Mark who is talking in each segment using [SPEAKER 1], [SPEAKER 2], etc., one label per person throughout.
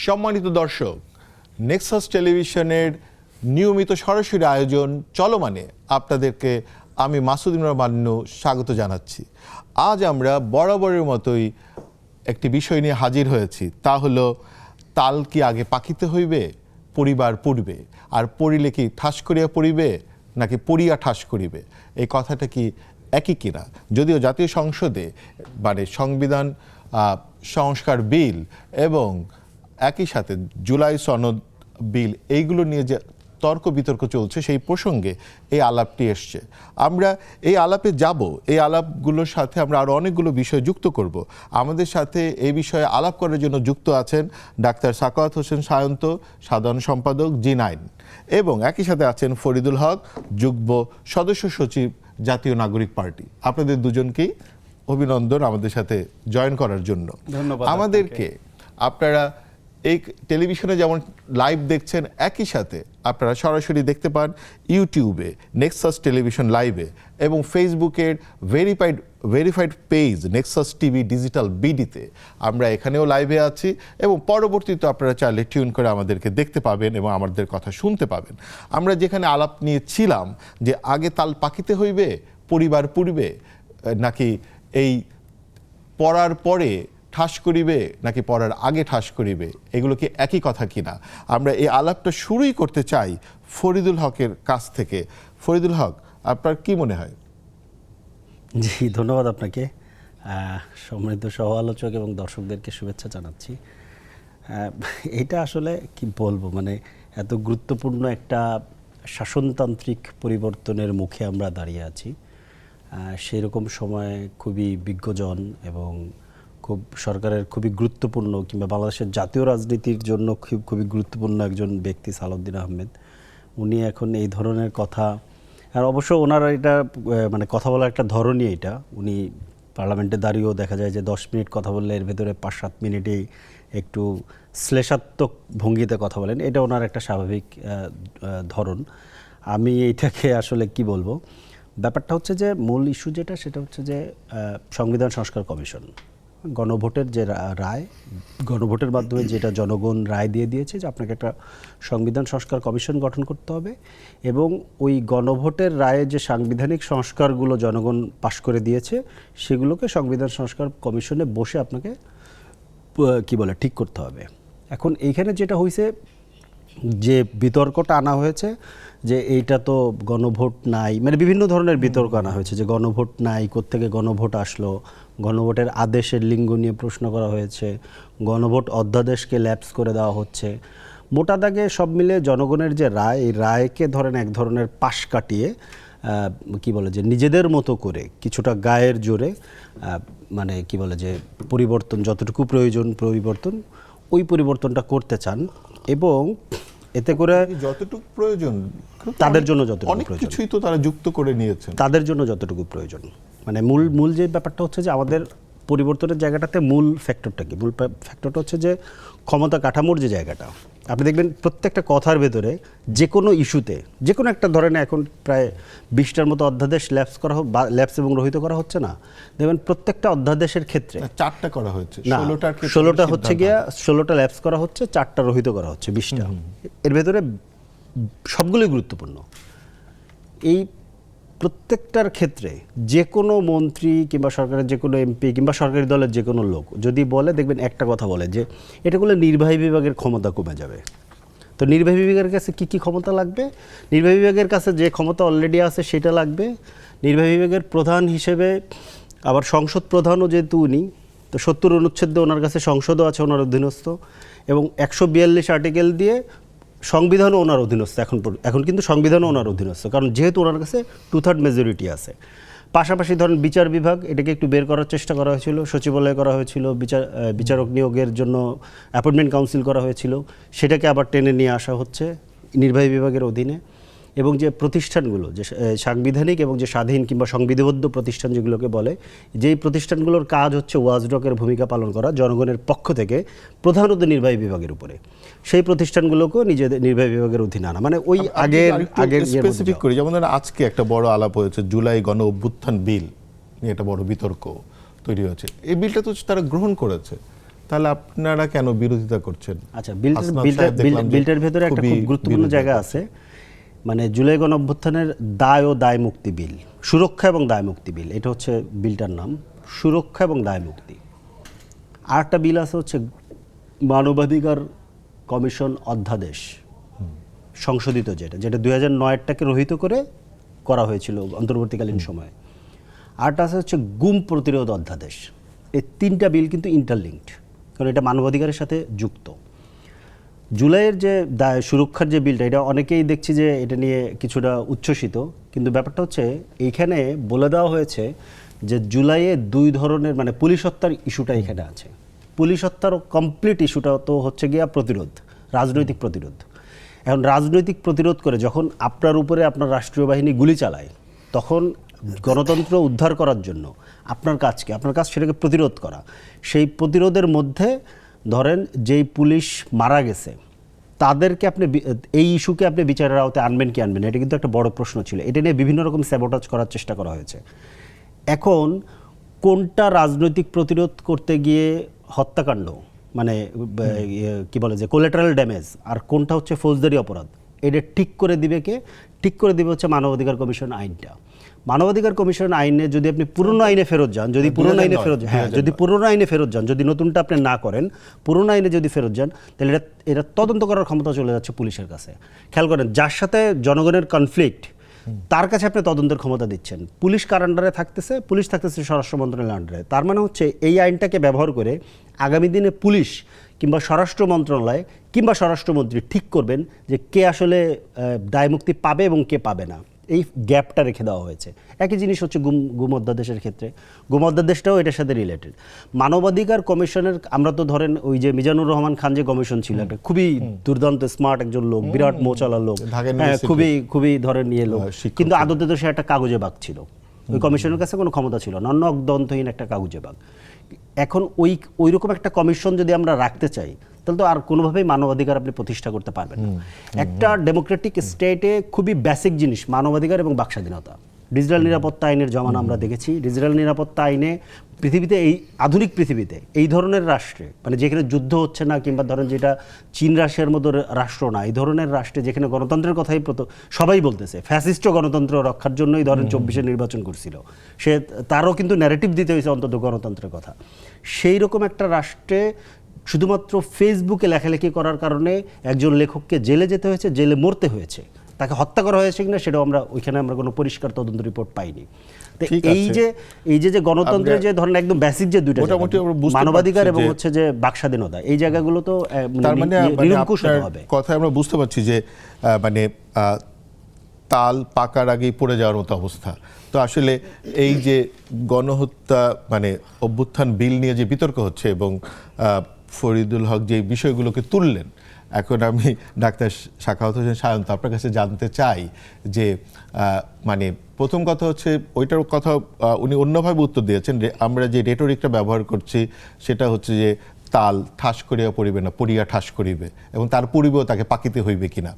[SPEAKER 1] সম্মানিত দর্শক, নেক্সাস টেলিভিশনের নিয়মিত সরাসরি আয়োজন চলমানে আপনাদেরকে আমি মাসুদ ইমরান মান্নু স্বাগত জানাচ্ছি। আজ আমরা বরাবরের মতোই একটি বিষয় নিয়ে হাজির হয়েছি, তা হলো তাল কি আগে পাকিতে হইবে পরিবার পড়বে, আর পড়িলে কি ঠাস করিয়া পড়িবে নাকি পড়িয়া ঠাস করিবে, এই কথাটা কি একই কিনা? যদিও জাতীয় সংসদে মানে সংবিধান সংস্কার বিল এবং একই সাথে জুলাই সনদ বিল এইগুলো নিয়ে যে তর্ক বিতর্ক চলছে সেই প্রসঙ্গে এই আলাপটি এসছে। আমরা এই আলাপে যাব, এই আলাপগুলোর সাথে আমরা আরও অনেকগুলো বিষয় যুক্ত করব। আমাদের সাথে এই বিষয়ে আলাপ করার জন্য যুক্ত আছেন ডাক্তার সাখাওয়াত হোসেন সায়ন্ত, সাধারণ সম্পাদক জি9, এবং একই সাথে আছেন ফরিদুল হক, যুগ্ম সদস্য সচিব, জাতীয় নাগরিক পার্টি। আপনাদের দুজনকেই অভিনন্দন আমাদের সাথে জয়েন করার জন্য।
[SPEAKER 2] ধন্যবাদ।
[SPEAKER 1] আমাদেরকে আপনারা এই টেলিভিশনে যেমন লাইভ দেখছেন, একই সাথে আপনারা সরাসরি দেখতে পান ইউটিউবে নেক্সাস টেলিভিশন লাইভে, এবং ফেসবুকের verified page Nexus TV digital বিডিতে আমরা এখানেও লাইভে আছি, এবং পরবর্তীতে আপনারা চাইলে টিউন করে আমাদেরকে দেখতে পাবেন এবং আমাদের কথা শুনতে পাবেন। আমরা যেখানে আলাপ নিয়েছিলাম যে আগে তাল পাকিতে হইবে পরিবার পুড়বে, নাকি এই পড়ার পরে ঠাস করিবে নাকি পড়ার আগে ঠাস করিবে, এগুলো কি একই কথা কিনা? আমরা এই আলাপটা শুরুই করতে চাই ফরিদুল হকের কাছ থেকে। ফরিদুল হক, আপনার কি মনে হয়?
[SPEAKER 2] জি, ধন্যবাদ আপনাকে। সম্মানিত সহ আলোচক এবং দর্শকদেরকে শুভেচ্ছা জানাচ্ছি। এটা আসলে কি বলবো, মানে এত গুরুত্বপূর্ণ একটা শাসনতান্ত্রিক পরিবর্তনের মুখে আমরা দাঁড়িয়ে আছি। সেরকম সময় খুবই বিজ্ঞজন এবং সরকারের খুবই গুরুত্বপূর্ণ কিংবা বাংলাদেশের জাতীয় রাজনীতির জন্য খুবই গুরুত্বপূর্ণ একজন ব্যক্তি সালাউদ্দিন আহমেদ, উনি এখন এই ধরনের কথা, আর অবশ্য ওনারা এটা মানে কথা বলার একটা ধরনই এটা, উনি পার্লামেন্টে দাঁড়িয়েও দেখা যায় যে 10 মিনিট কথা বললে এর ভেতরে 5-7 মিনিটেই একটু শ্লেষাত্মক ভঙ্গিতে কথা বলেন। এটা ওনার একটা স্বাভাবিক ধরন। আমি এইটাকে আসলে কি বলবো, ব্যাপারটা হচ্ছে যে মূল ইস্যু যেটা, সেটা হচ্ছে যে সংবিধান সংস্কার কমিশন গণভোটের যে রায়, গণভোটের মাধ্যমে যেটা জনগণ রায় দিয়ে দিয়েছে যে আপনাকে একটা সংবিধান সংস্কার কমিশন গঠন করতে হবে, এবং ওই গণভোটের রায়ে যে সাংবিধানিক সংস্কারগুলো জনগণ পাশ করে দিয়েছে সেগুলোকে সংবিধান সংস্কার কমিশনে বসে আপনাকে কি বলে ঠিক করতে হবে। এখন এইখানে যেটা হয়েছে, যে বিতর্কটা আনা হয়েছে যে এইটা তো গণভোট নাই, মানে বিভিন্ন ধরনের বিতর্ক আনা হয়েছে যে গণভোট নাই, কোত্থেকে গণভোট আসলো, গণভোটের আদেশের লিঙ্গ নিয়ে প্রশ্ন করা হয়েছে, গণভোট অধ্যাদেশকে ল্যাপস করে দেওয়া হচ্ছে। মোটা দাগে সব মিলে জনগণের যে রায়, এই রায়কে ধরেন এক ধরনের পাশ কাটিয়ে কি বলে যে নিজেদের মতো করে কিছুটা গায়ের জোরে মানে কি বলে যে পরিবর্তন যতটুকু প্রয়োজন পরিবর্তন, ওই পরিবর্তনটা করতে চান, এবং এতে করে
[SPEAKER 1] যতটুকু প্রয়োজন
[SPEAKER 2] তাদের জন্য যতটুকু
[SPEAKER 1] অনেক
[SPEAKER 2] প্রয়োজন
[SPEAKER 1] কিছুই তো তারা যুক্ত করে নিয়েছেন,
[SPEAKER 2] তাদের জন্য যতটুকু প্রয়োজন, মানে মূল যে ব্যাপারটা হচ্ছে যে আমাদের পরিবর্তনের জায়গাটাতে মূল ফ্যাক্টরটা কি? মূল ফ্যাক্টরটা হচ্ছে যে ক্ষমতা কাঠামোর যে জায়গাটা। আপনি দেখবেন প্রত্যেকটা কথার ভেতরে যে কোনো ইস্যুতে, যে কোনো একটা ধরনের এখন প্রায় 20টার মতো অধ্যাদেশ ল্যাপস এবং রহিত করা হচ্ছে না, দেখবেন প্রত্যেকটা অধ্যাদেশের ক্ষেত্রে
[SPEAKER 1] 4টা করা হচ্ছে,
[SPEAKER 2] 16টা হচ্ছে গিয়া 16টা ল্যাপস করা হচ্ছে, 4টা রহিত করা হচ্ছে, 20টা। এর ভেতরে সবগুলোই গুরুত্বপূর্ণ। এই প্রত্যেকটার ক্ষেত্রে যে কোনো মন্ত্রী কিংবা সরকারের যে কোনো এমপি কিংবা সরকারি দলের যে কোনো লোক যদি বলে, দেখবেন একটা কথা বলে যে এটা করলে নির্বাহী বিভাগের ক্ষমতা কমে যাবে। তো নির্বাহী বিভাগের কাছে কি কি ক্ষমতা লাগবে? নির্বাহী বিভাগের কাছে যে ক্ষমতা অলরেডি আছে সেটা লাগবে। নির্বাহী বিভাগের প্রধান হিসেবে আবার সংসদ প্রধানও যেহেতু উনি, তো 70 অনুচ্ছেদে ওনার কাছে সংসদও আছে ওনার অধীনস্থ, এবং 142 আর্টিকেল দিয়ে সংবিধানও ওনার অধীনস্থ। এখন কিন্তু সংবিধানও ওনার অধীনস্থ, কারণ যেহেতু ওনার কাছে 2/3 মেজরিটি আছে। পাশাপাশি ধরেন বিচার বিভাগ, এটাকে একটু বের করার চেষ্টা করা হয়েছিল, সচিবালয় করা হয়েছিল, বিচারক নিয়োগের জন্য অ্যাপয়েন্টমেন্ট কাউন্সিল করা হয়েছিল, সেটাকে আবার টেনে নিয়ে আসা হচ্ছে নির্বাহী বিভাগের অধীনে। এবং যে প্রতিষ্ঠানগুলো যে সাংবিধানিক এবং যে স্বাধীন কিংবা সংবিধিবদ্ধ প্রতিষ্ঠান যেগুলোকে বলে, যেই প্রতিষ্ঠানগুলোর কাজ হচ্ছে ওয়াচডগের ভূমিকা পালন করা জনগণের পক্ষ থেকে প্রধানত নির্বাহী বিভাগের উপরে, সেই প্রতিষ্ঠানগুলোকেও নিজেদের নির্বাহী বিভাগের অধীনে আনা। মানে ওই আগের
[SPEAKER 1] স্পেসিফিক করে, যেমন আজকে একটা বড় আলাপ হয়েছে জুলাই গণ অভ্যুত্থান বিল নিয়ে, একটা বড় বিতর্ক তৈরি হয়েছে। এই বিলটা তো তারা গ্রহণ করেছে, তাহলে আপনারা কেন বিরোধিতা করছেন?
[SPEAKER 2] আচ্ছা,
[SPEAKER 1] আসনাদ সাহেব দেখলাম যে
[SPEAKER 2] বিলটার ভেতরে একটা খুব
[SPEAKER 1] খুবই
[SPEAKER 2] গুরুত্বপূর্ণ
[SPEAKER 1] বিরোধিতা
[SPEAKER 2] জায়গা আছে, মানে জুলাই গণ অভ্যুত্থানের দায় ও দায় মুক্তি বিল, সুরক্ষা এবং দায় মুক্তি বিল, এটা হচ্ছে বিলটার নাম, সুরক্ষা এবং দায় মুক্তি। আর একটা বিল আছে হচ্ছে মানবাধিকার কমিশন অধ্যাদেশ সংশোধিত, যেটা 2009-টাকে রহিত করে করা হয়েছিল অন্তর্বর্তীকালীন সময়ে। আরটা আছে হচ্ছে গুম প্রতিরোধ অধ্যাদেশ। এই তিনটা বিল কিন্তু ইন্টারলিঙ্কড, কারণ এটা মানবাধিকারের সাথে যুক্ত। জুলাইয়ের যে দায় সুরক্ষার যে বিলটা, এটা অনেকেই দেখছি যে এটা নিয়ে কিছুটা উচ্ছ্বসিত, কিন্তু ব্যাপারটা হচ্ছে এইখানে বলে দেওয়া হয়েছে যে জুলাইয়ে দুই ধরনের, মানে পুলিশ হত্যার ইস্যুটা এখানে আছে। পুলিশ হত্যার কমপ্লিট ইস্যুটা তো হচ্ছে গিয়া প্রতিরোধ, রাজনৈতিক প্রতিরোধ। এখন রাজনৈতিক প্রতিরোধ করে যখন আপনার উপরে আপনার রাষ্ট্রীয় বাহিনী গুলি চালায়, তখন গণতন্ত্র উদ্ধার করার জন্য আপনার কাজ সেটাকে প্রতিরোধ করা। সেই প্রতিরোধের মধ্যে ধরেন যেই পুলিশ মারা গেছে তাদেরকে আপনি এই ইস্যুকে আপনি বিচারের আওতায় আনবেন কি আনবেন, এটা কিন্তু একটা বড় প্রশ্ন ছিল। এটা নিয়ে বিভিন্ন রকম স্যাবোটাজ করার চেষ্টা করা হয়েছে। এখন কোনটা রাজনৈতিক প্রতিরোধ করতে গিয়ে হত্যাকাণ্ড, মানে কি বলে যে কোলাটারাল ড্যামেজ, আর কোনটা হচ্ছে ফৌজদারি অপরাধ, এটা ঠিক করে দিবে কে? ঠিক করে দিবে হচ্ছে মানবাধিকার কমিশন আইনটা। মানবাধিকার কমিশন আইনে যদি আপনি পুরনো আইনে ফেরত যান, যদি পুরনো আইনে ফেরত যদি পুরনো আইনে ফেরত যান, যদি নতুনটা আপনি না করেন, পুরনো আইনে যদি ফেরত যান, তাহলে এটা তদন্ত করার ক্ষমতা চলে যাচ্ছে পুলিশের কাছে। খেয়াল করেন, যার সাথে জনগণের কনফ্লিক্ট তার কাছে আপনি তদন্তের ক্ষমতা দিচ্ছেন। পুলিশ কার আন্ডারে থাকতেছে? পুলিশ থাকতেছে স্বরাষ্ট্র মন্ত্রণালয়ের আন্ডারে। তার মানে হচ্ছে এই আইনটাকে ব্যবহার করে আগামী দিনে পুলিশ কিংবা স্বরাষ্ট্র মন্ত্রণালয় কিংবা স্বরাষ্ট্রমন্ত্রী ঠিক করবেন যে কে আসলে দায়মুক্তি পাবে এবং কে পাবে না। এই গ্যাপটা রেখে দেওয়া হয়েছে। একই জিনিস হচ্ছে গুম অধ্যাদেশের ক্ষেত্রে। গুম অধ্যাদেশটাও এটার সাথে রিলেটেড। মানবাধিকার কমিশনের আমরা তো ধরেন ওই যে মিজানুর রহমান খান যে কমিশন ছিল, একটা খুবই দুর্দান্ত স্মার্ট একজন লোক, বিরাট মোচালার লোক, খুবই ধরেন নিয়ে লোক, কিন্তু আদতে তো সে একটা কাগজে বাঘ ছিল। ওই কমিশনের কাছে কোনো ক্ষমতা ছিল না, অগ্দন্তহীন একটা কাগজে বাঘ। এখন ওই রকম একটা কমিশন যদি আমরা রাখতে চাই, তাহলে তো আর কোনোভাবেই মানবাধিকার আপনি প্রতিষ্ঠা করতে পারবেন না। একটা ডেমোক্রেটিক স্টেটে খুবই বেসিক জিনিস মানবাধিকার এবং বাকস্বাধীনতা। ডিজিটাল নিরাপত্তা আইনের জমানা আমরা দেখেছি। ডিজিটাল নিরাপত্তা আইনে পৃথিবীতে, এই আধুনিক পৃথিবীতে এই ধরনের রাষ্ট্রে, মানে যেখানে যুদ্ধ হচ্ছে না, কিংবা ধরেন যেটা চীন রাশিয়ার মতো রাষ্ট্র না, এই ধরনের রাষ্ট্রে যেখানে গণতন্ত্রের কথাই সবাই বলতেছে, ফ্যাসিস্ট গণতন্ত্র রক্ষার জন্যই ধরেন 24-এ নির্বাচন করছিল, তারও কিন্তু ন্যারেটিভ দিতে হয়েছে অন্তত গণতন্ত্রের কথা। সেই রকম একটা রাষ্ট্রে শুধুমাত্র ফেসবুকে লেখালেখি করার কারণে একজন লেখককে জেলে যেতে হয়েছে, জেলে মরতে হয়েছে, তাকে হত্যা করা হয়েছে কিনা সেটাও ওইখানে আমরা কোনো পরিষ্কার তদন্ত রিপোর্ট পাইনি। এই যে গণতন্ত্রের যে ধরেন একদম বেসিক যে দুইটা মানবাধিকার এবং হচ্ছে যে বাকস্বাধীনতা, এই জায়গাগুলো তো নিরঙ্কুশ হতে হবে।
[SPEAKER 1] কথা আমরা বুঝতে পারছি যে মানে তাল পাকার আগেই পড়ে যাওয়ার মতো অবস্থা। তো আসলে এই যে গণহত্যা মানে অভ্যুত্থান বিল নিয়ে যে বিতর্ক হচ্ছে এবং ফরিদুল হক যে বিষয়গুলোকে তুললেন, এখন আমি ডাক্তার সাখাওয়াত হোসেন সায়ন্ত আপনার কাছে জানতে চাই যে মানে প্রথম কথা হচ্ছে ওইটার কথা উনি অন্যভাবে উত্তর দিয়েছেন, আমরা যে রেটরিকটা ব্যবহার করছি সেটা হচ্ছে যে তাল ঠাস করিয়া পড়িবে না, পড়িয়া ঠাস করিবে, এবং তার পূর্বেও তাকে পাকিতে হইবে কিনা।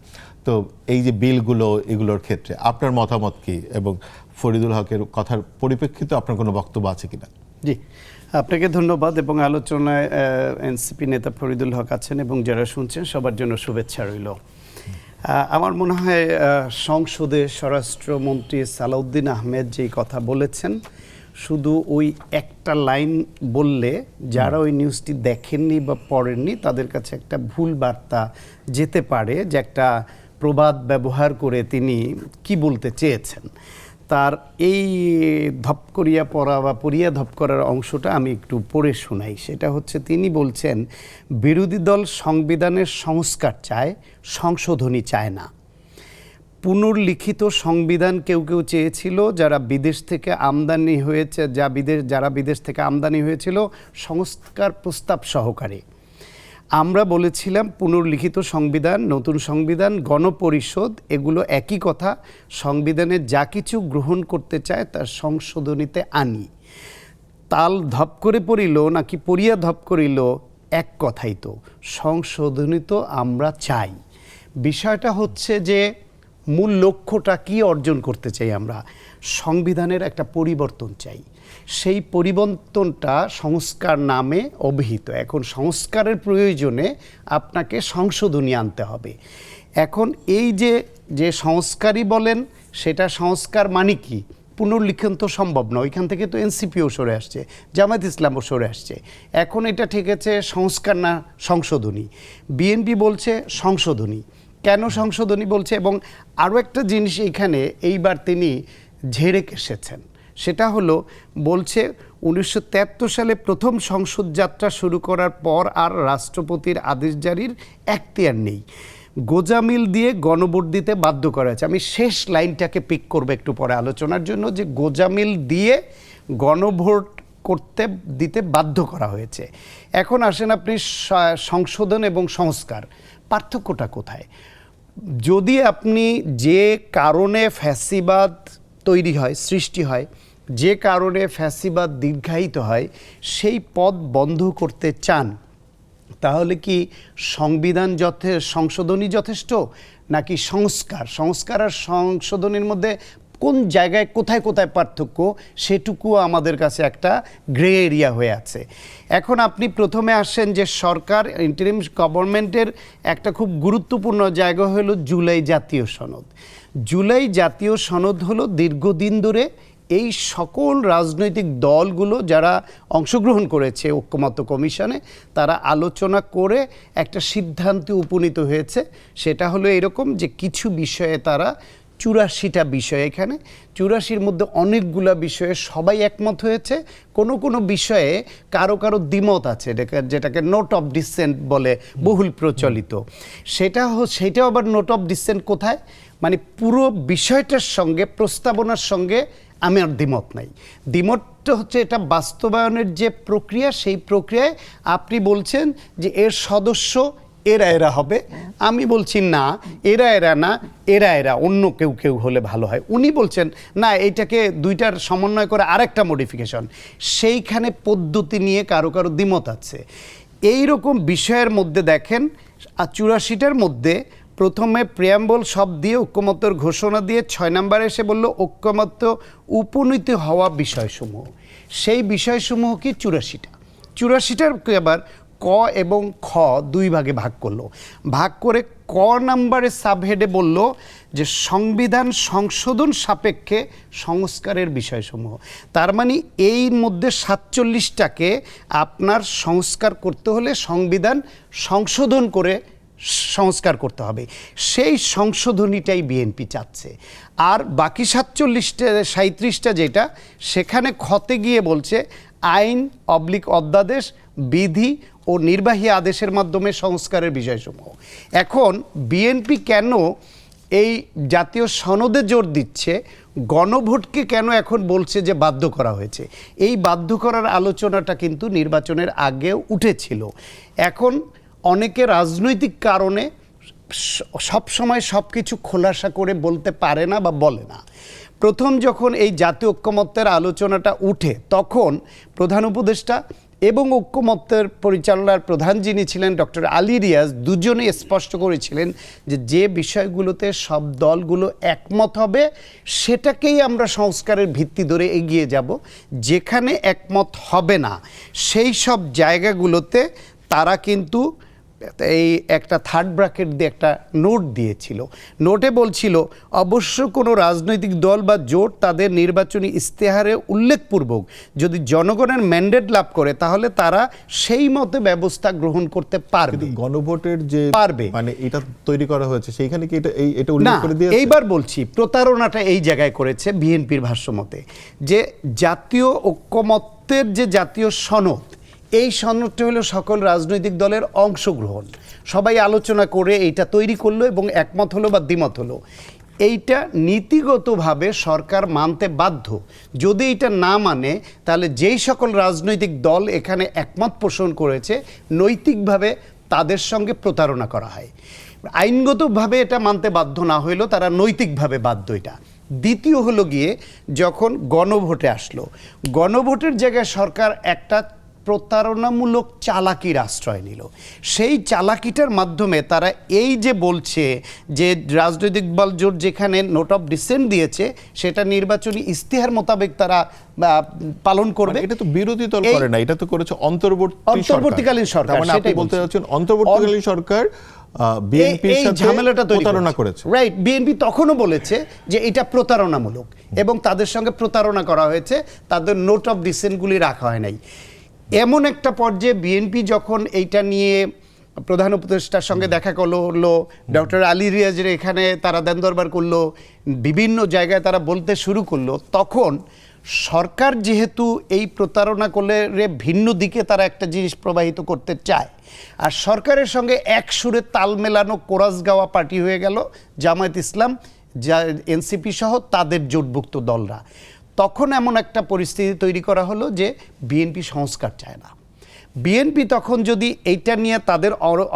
[SPEAKER 1] তো এই যে বিলগুলো, এগুলোর ক্ষেত্রে আপনার মতামত কি, এবং ফরিদুল হকের কথার পরিপ্রেক্ষিতে আপনার কোনো বক্তব্য আছে কিনা?
[SPEAKER 3] জি, আপনাকে ধন্যবাদ, এবং আলোচনায় এনসিপি নেতা ফরিদুল হক আছেন এবং যারা শুনছেন সবার জন্য শুভেচ্ছা রইল। আমার মনে হয় সংসদে স্বরাষ্ট্রমন্ত্রী সালাউদ্দিন আহমেদ যেই কথা বলেছেন, শুধু ওই একটা লাইন বললে যারা ওই নিউজটি দেখেননি বা পড়েননি তাদের কাছে একটা ভুল বার্তা যেতে পারে যে একটা প্রবাদ ব্যবহার করে তিনি কি বলতে চেয়েছেন। তার এই ধপ করিয়া পড়া বা পড়িয়া ধপ করার অংশটা আমি একটু পড়ে শোনাই। সেটা হচ্ছে, তিনি বলছেন বিরোধী দল সংবিধানের সংস্কার চায়, সংশোধনী চায় না। পুনর্লিখিত সংবিধান কেউ চেয়েছিল, যারা বিদেশ থেকে আমদানি হয়েছে, যারা বিদেশ থেকে আমদানি হয়েছিল সংস্কার প্রস্তাব সহকারে। আমরা বলেছিলাম পুনর্লিখিত সংবিধান, নতুন সংবিধান, গণপরিষদ, এগুলো একই কথা। সংবিধানে যা কিছু গ্রহণ করতে চায় তার সংশোধনীতে আনি। তাল ধপ করে পড়িল নাকি পড়িয়া ধপ করিল এক কথাই তো, সংশোধনী তো আমরা চাই। বিষয়টা হচ্ছে যে মূল লক্ষ্যটা কি অর্জন করতে চাই আমরা? সংবিধানের একটা পরিবর্তন চাই। সেই পরিবর্তনটা সংস্কার নামে অভিহিত। এখন সংস্কারের প্রয়োজনে আপনাকে সংশোধনী আনতে হবে। এখন এই যে সংস্কারই বলেন, সেটা সংস্কার মানে কি? পুনর্লিখন তো সম্ভব নয়। ওইখান থেকে তো এনসিপিও সরে আসছে, জামায়াত ইসলামও সরে আসছে। এখন এটা ঠিক আছে সংস্কার না সংশোধনী। বিএনপি বলছে সংশোধনী। কেন সংশোধনী বলছে? এবং আরও একটা জিনিস এইখানে এইবার তিনি ঝেড়ে এসেছেন, সেটা হলো বলছে 1973 সালে প্রথম সংসদ যাত্রা শুরু করার পর আর রাষ্ট্রপতির আদেশ জারির এখতিয়ার নেই, গোজামিল দিয়ে গণভোট দিতে বাধ্য করা হয়েছে। আমি শেষ লাইনটাকে পিক করবো একটু পরে আলোচনার জন্য, যে গোজামিল দিয়ে গণভোট দিতে বাধ্য করা হয়েছে। এখন আসেন আপনি সংশোধন এবং সংস্কার, পার্থক্যটা কোথায়? যদি আপনি যে কারণে ফ্যাসিবাদ তৈরি হয়, সৃষ্টি হয়, যে কারণে ফ্যাসিবাদ দীর্ঘায়িত হয়, সেই পথ বন্ধ করতে চান, তাহলে কি সংশোধনী যথেষ্ট, নাকি সংস্কার আর সংশোধনীর মধ্যে কোন জায়গায় কোথায় কোথায় পার্থক্য, সেটুকু আমাদের কাছে একটা গ্রে এরিয়া হয়ে আছে। এখন আপনি প্রথমে আসেন যে সরকার, ইন্টারিম গভর্নমেন্টের একটা খুব গুরুত্বপূর্ণ জায়গা হলো জুলাই জাতীয় সনদ। জুলাই জাতীয় সনদ হলো দীর্ঘদিন ধরে এই সকল রাজনৈতিক দলগুলো যারা অংশগ্রহণ করেছে ঐক্যমত্য কমিশনে, তারা আলোচনা করে একটা সিদ্ধান্তে উপনীত হয়েছে। সেটা হলো এরকম যে কিছু বিষয়ে তারা 84টা বিষয়, এখানে 84-র মধ্যে অনেকগুলা বিষয়ে সবাই একমত হয়েছে। কোনো বিষয়ে কারো দ্বিমত আছে, যেটাকে নোট অফ ডিসেন্ট বলে বহুল প্রচলিত। সেটাও আবার নোট অফ ডিসেন্ট কোথায়? মানে পুরো বিষয়টার সঙ্গে, প্রস্তাবনার সঙ্গে আমার দ্বিমত নাই। দ্বিমতটা হচ্ছে এটা বাস্তবায়নের যে প্রক্রিয়া, সেই প্রক্রিয়ায় আপনি বলছেন যে এর সদস্য এরা হবে, আমি বলছি না এরা না, এরা অন্য কেউ হলে ভালো হয়। উনি বলছেন না, এইটাকে দুইটার সমন্বয় করে আরেকটা মডিফিকেশন। সেইখানে পদ্ধতি নিয়ে কারো দ্বিমত আছে। এই রকম বিষয়ের মধ্যে দেখেন 84টার মধ্যে প্রথমে প্রিয়াম্বল সব দিয়ে ঐক্যমত্যের ঘোষণা দিয়ে 6 নম্বরে এসে বলল ঐক্যমত্য উপনীত হওয়া বিষয়সমূহ। সেই বিষয়সমূহ কি 84টার আবার ক এবং খ দুই ভাগে ভাগ করলো। ভাগ করে ক নাম্বারে সাবহেডে বলল যে সংবিধান সংশোধন সাপেক্ষে সংস্কারের বিষয়সমূহ। তার মানে এর মধ্যে 47টাকে আপনার সংস্কার করতে হলে সংবিধান সংশোধন করে সংস্কার করতে হবে। সেই সংশোধনীটাই বিএনপি চাচ্ছে। আর বাকি 37টা যেটা, সেখানে খতে গিয়ে বলছে আইন অধ্যাদেশ, বিধি ও নির্বাহী আদেশের মাধ্যমে সংস্কারের বিষয়সমূহ। এখন বিএনপি কেন এই জাতীয় সনদে জোর দিচ্ছে, গণভোটকে কেন এখন বলছে যে বাধ্য করা হয়েছে? এই বাধ্য করার আলোচনাটা কিন্তু নির্বাচনের আগেও উঠেছিল। এখন অনেকে রাজনৈতিক কারণে সবসময় সব কিছু খোলাসা করে বলতে পারে না বা বলে না। প্রথম যখন এই জাতীয় ঐক্যমত্যের আলোচনাটা উঠে, তখন প্রধান উপদেষ্টা এবং ঐক্যমত্যের পরিচালনার প্রধান যিনি ছিলেন ডক্টর আলী রিয়াজ, দুজনেই স্পষ্ট করেছিলেন যে বিষয়গুলোতে সব দলগুলো একমত হবে, সেটাকেই আমরা সংস্কারের ভিত্তি ধরে এগিয়ে যাব। যেখানে একমত হবে না, সেই সব জায়গাগুলোতে তারা কিন্তু এই একটা থার্ড ব্র্যাকেট দিয়ে একটা নোট দিয়েছিল। নোটে বলছিল অবশ্য কোনো রাজনৈতিক দল বা জোট তাদের নির্বাচনী ইস্তেহারে উল্লেখপূর্বক যদি জনগণের ম্যান্ডেট লাভ করে, তাহলে তারা সেই মতে ব্যবস্থা গ্রহণ করতে পারবে।
[SPEAKER 1] গণভোটের যে মানে এটা তৈরি করা হয়েছে, সেইখানে কি এটা উল্লেখ করে দিয়েছে?
[SPEAKER 3] এইবার বলছি, প্রতারণাটা এই জায়গায় করেছে বিএনপির ভাষ্যমতে, যে জাতীয় ঐক্যমত্যের যে জাতীয় সনদ, এই সনদটা হলো সকল রাজনৈতিক দলের অংশগ্রহণ, সবাই আলোচনা করে এইটা তৈরি করলো এবং একমত হলো বা দ্বিমত হলো। এইটা নীতিগতভাবে সরকার মানতে বাধ্য। যদি এটা না মানে, তাহলে যেই সকল রাজনৈতিক দল এখানে একমত পোষণ করেছে, নৈতিকভাবে তাদের সঙ্গে প্রতারণা করা হয়। আইনগতভাবে এটা মানতে বাধ্য না হইলেও তারা নৈতিকভাবে বাধ্য। এটা দ্বিতীয় হলো গিয়ে যখন গণভোটে আসলো, গণভোটের জায়গায় সরকার একটা প্রতারণামূলক চালাকির আশ্রয় নিল। সেই চালাকিটার মাধ্যমে তারা এই যে বলছে যে রাজনৈতিক দল জোট যেখানে নোট অফ ডিসেন্ট দিয়েছে সেটা নির্বাচনী ইস্তেহার মোতাবেক তারা পালন করবে।
[SPEAKER 1] এটা তো বিরোধী দল করে না, এটা তো করেছে
[SPEAKER 3] অন্তর্বর্তীকালীন সরকার।
[SPEAKER 1] মানে আপনি বলতে চাচ্ছেন অন্তর্বর্তীকালীন সরকার বিএনপির সাথে
[SPEAKER 3] ঝামেলাটা
[SPEAKER 1] প্রতারণা করেছে।
[SPEAKER 3] রাইট, বিএনপি তখনও বলেছে যে এটা প্রতারণামূলক এবং তাদের সঙ্গে প্রতারণা করা হয়েছে, তাদের নোট অফ ডিসেন্টগুলি রাখা হয় নাই। এমন একটা পর্যায়ে বিএনপি যখন এইটা নিয়ে প্রধান উপদেষ্টার সঙ্গে দেখা করলো, ডক্টর আলী রিয়াজের এখানে তারা দেন দরবার করলো, বিভিন্ন জায়গায় তারা বলতে শুরু করলো, তখন সরকার যেহেতু এই প্রতারণা করলে ভিন্ন দিকে তারা একটা জিনিস প্রবাহিত করতে চায়, আর সরকারের সঙ্গে এক সুরে তাল মেলানো কোরাস গাওয়া পার্টি হয়ে গেল জামায়াত ইসলাম, যা এনসিপি সহ তাদের জোটভুক্ত দলরা, তখন এমন একটা পরিস্থিতি তৈরি করা হলো যে বিএনপি সংস্কার চায় না। বিএনপি তখন যদি এইটা নিয়ে তাদের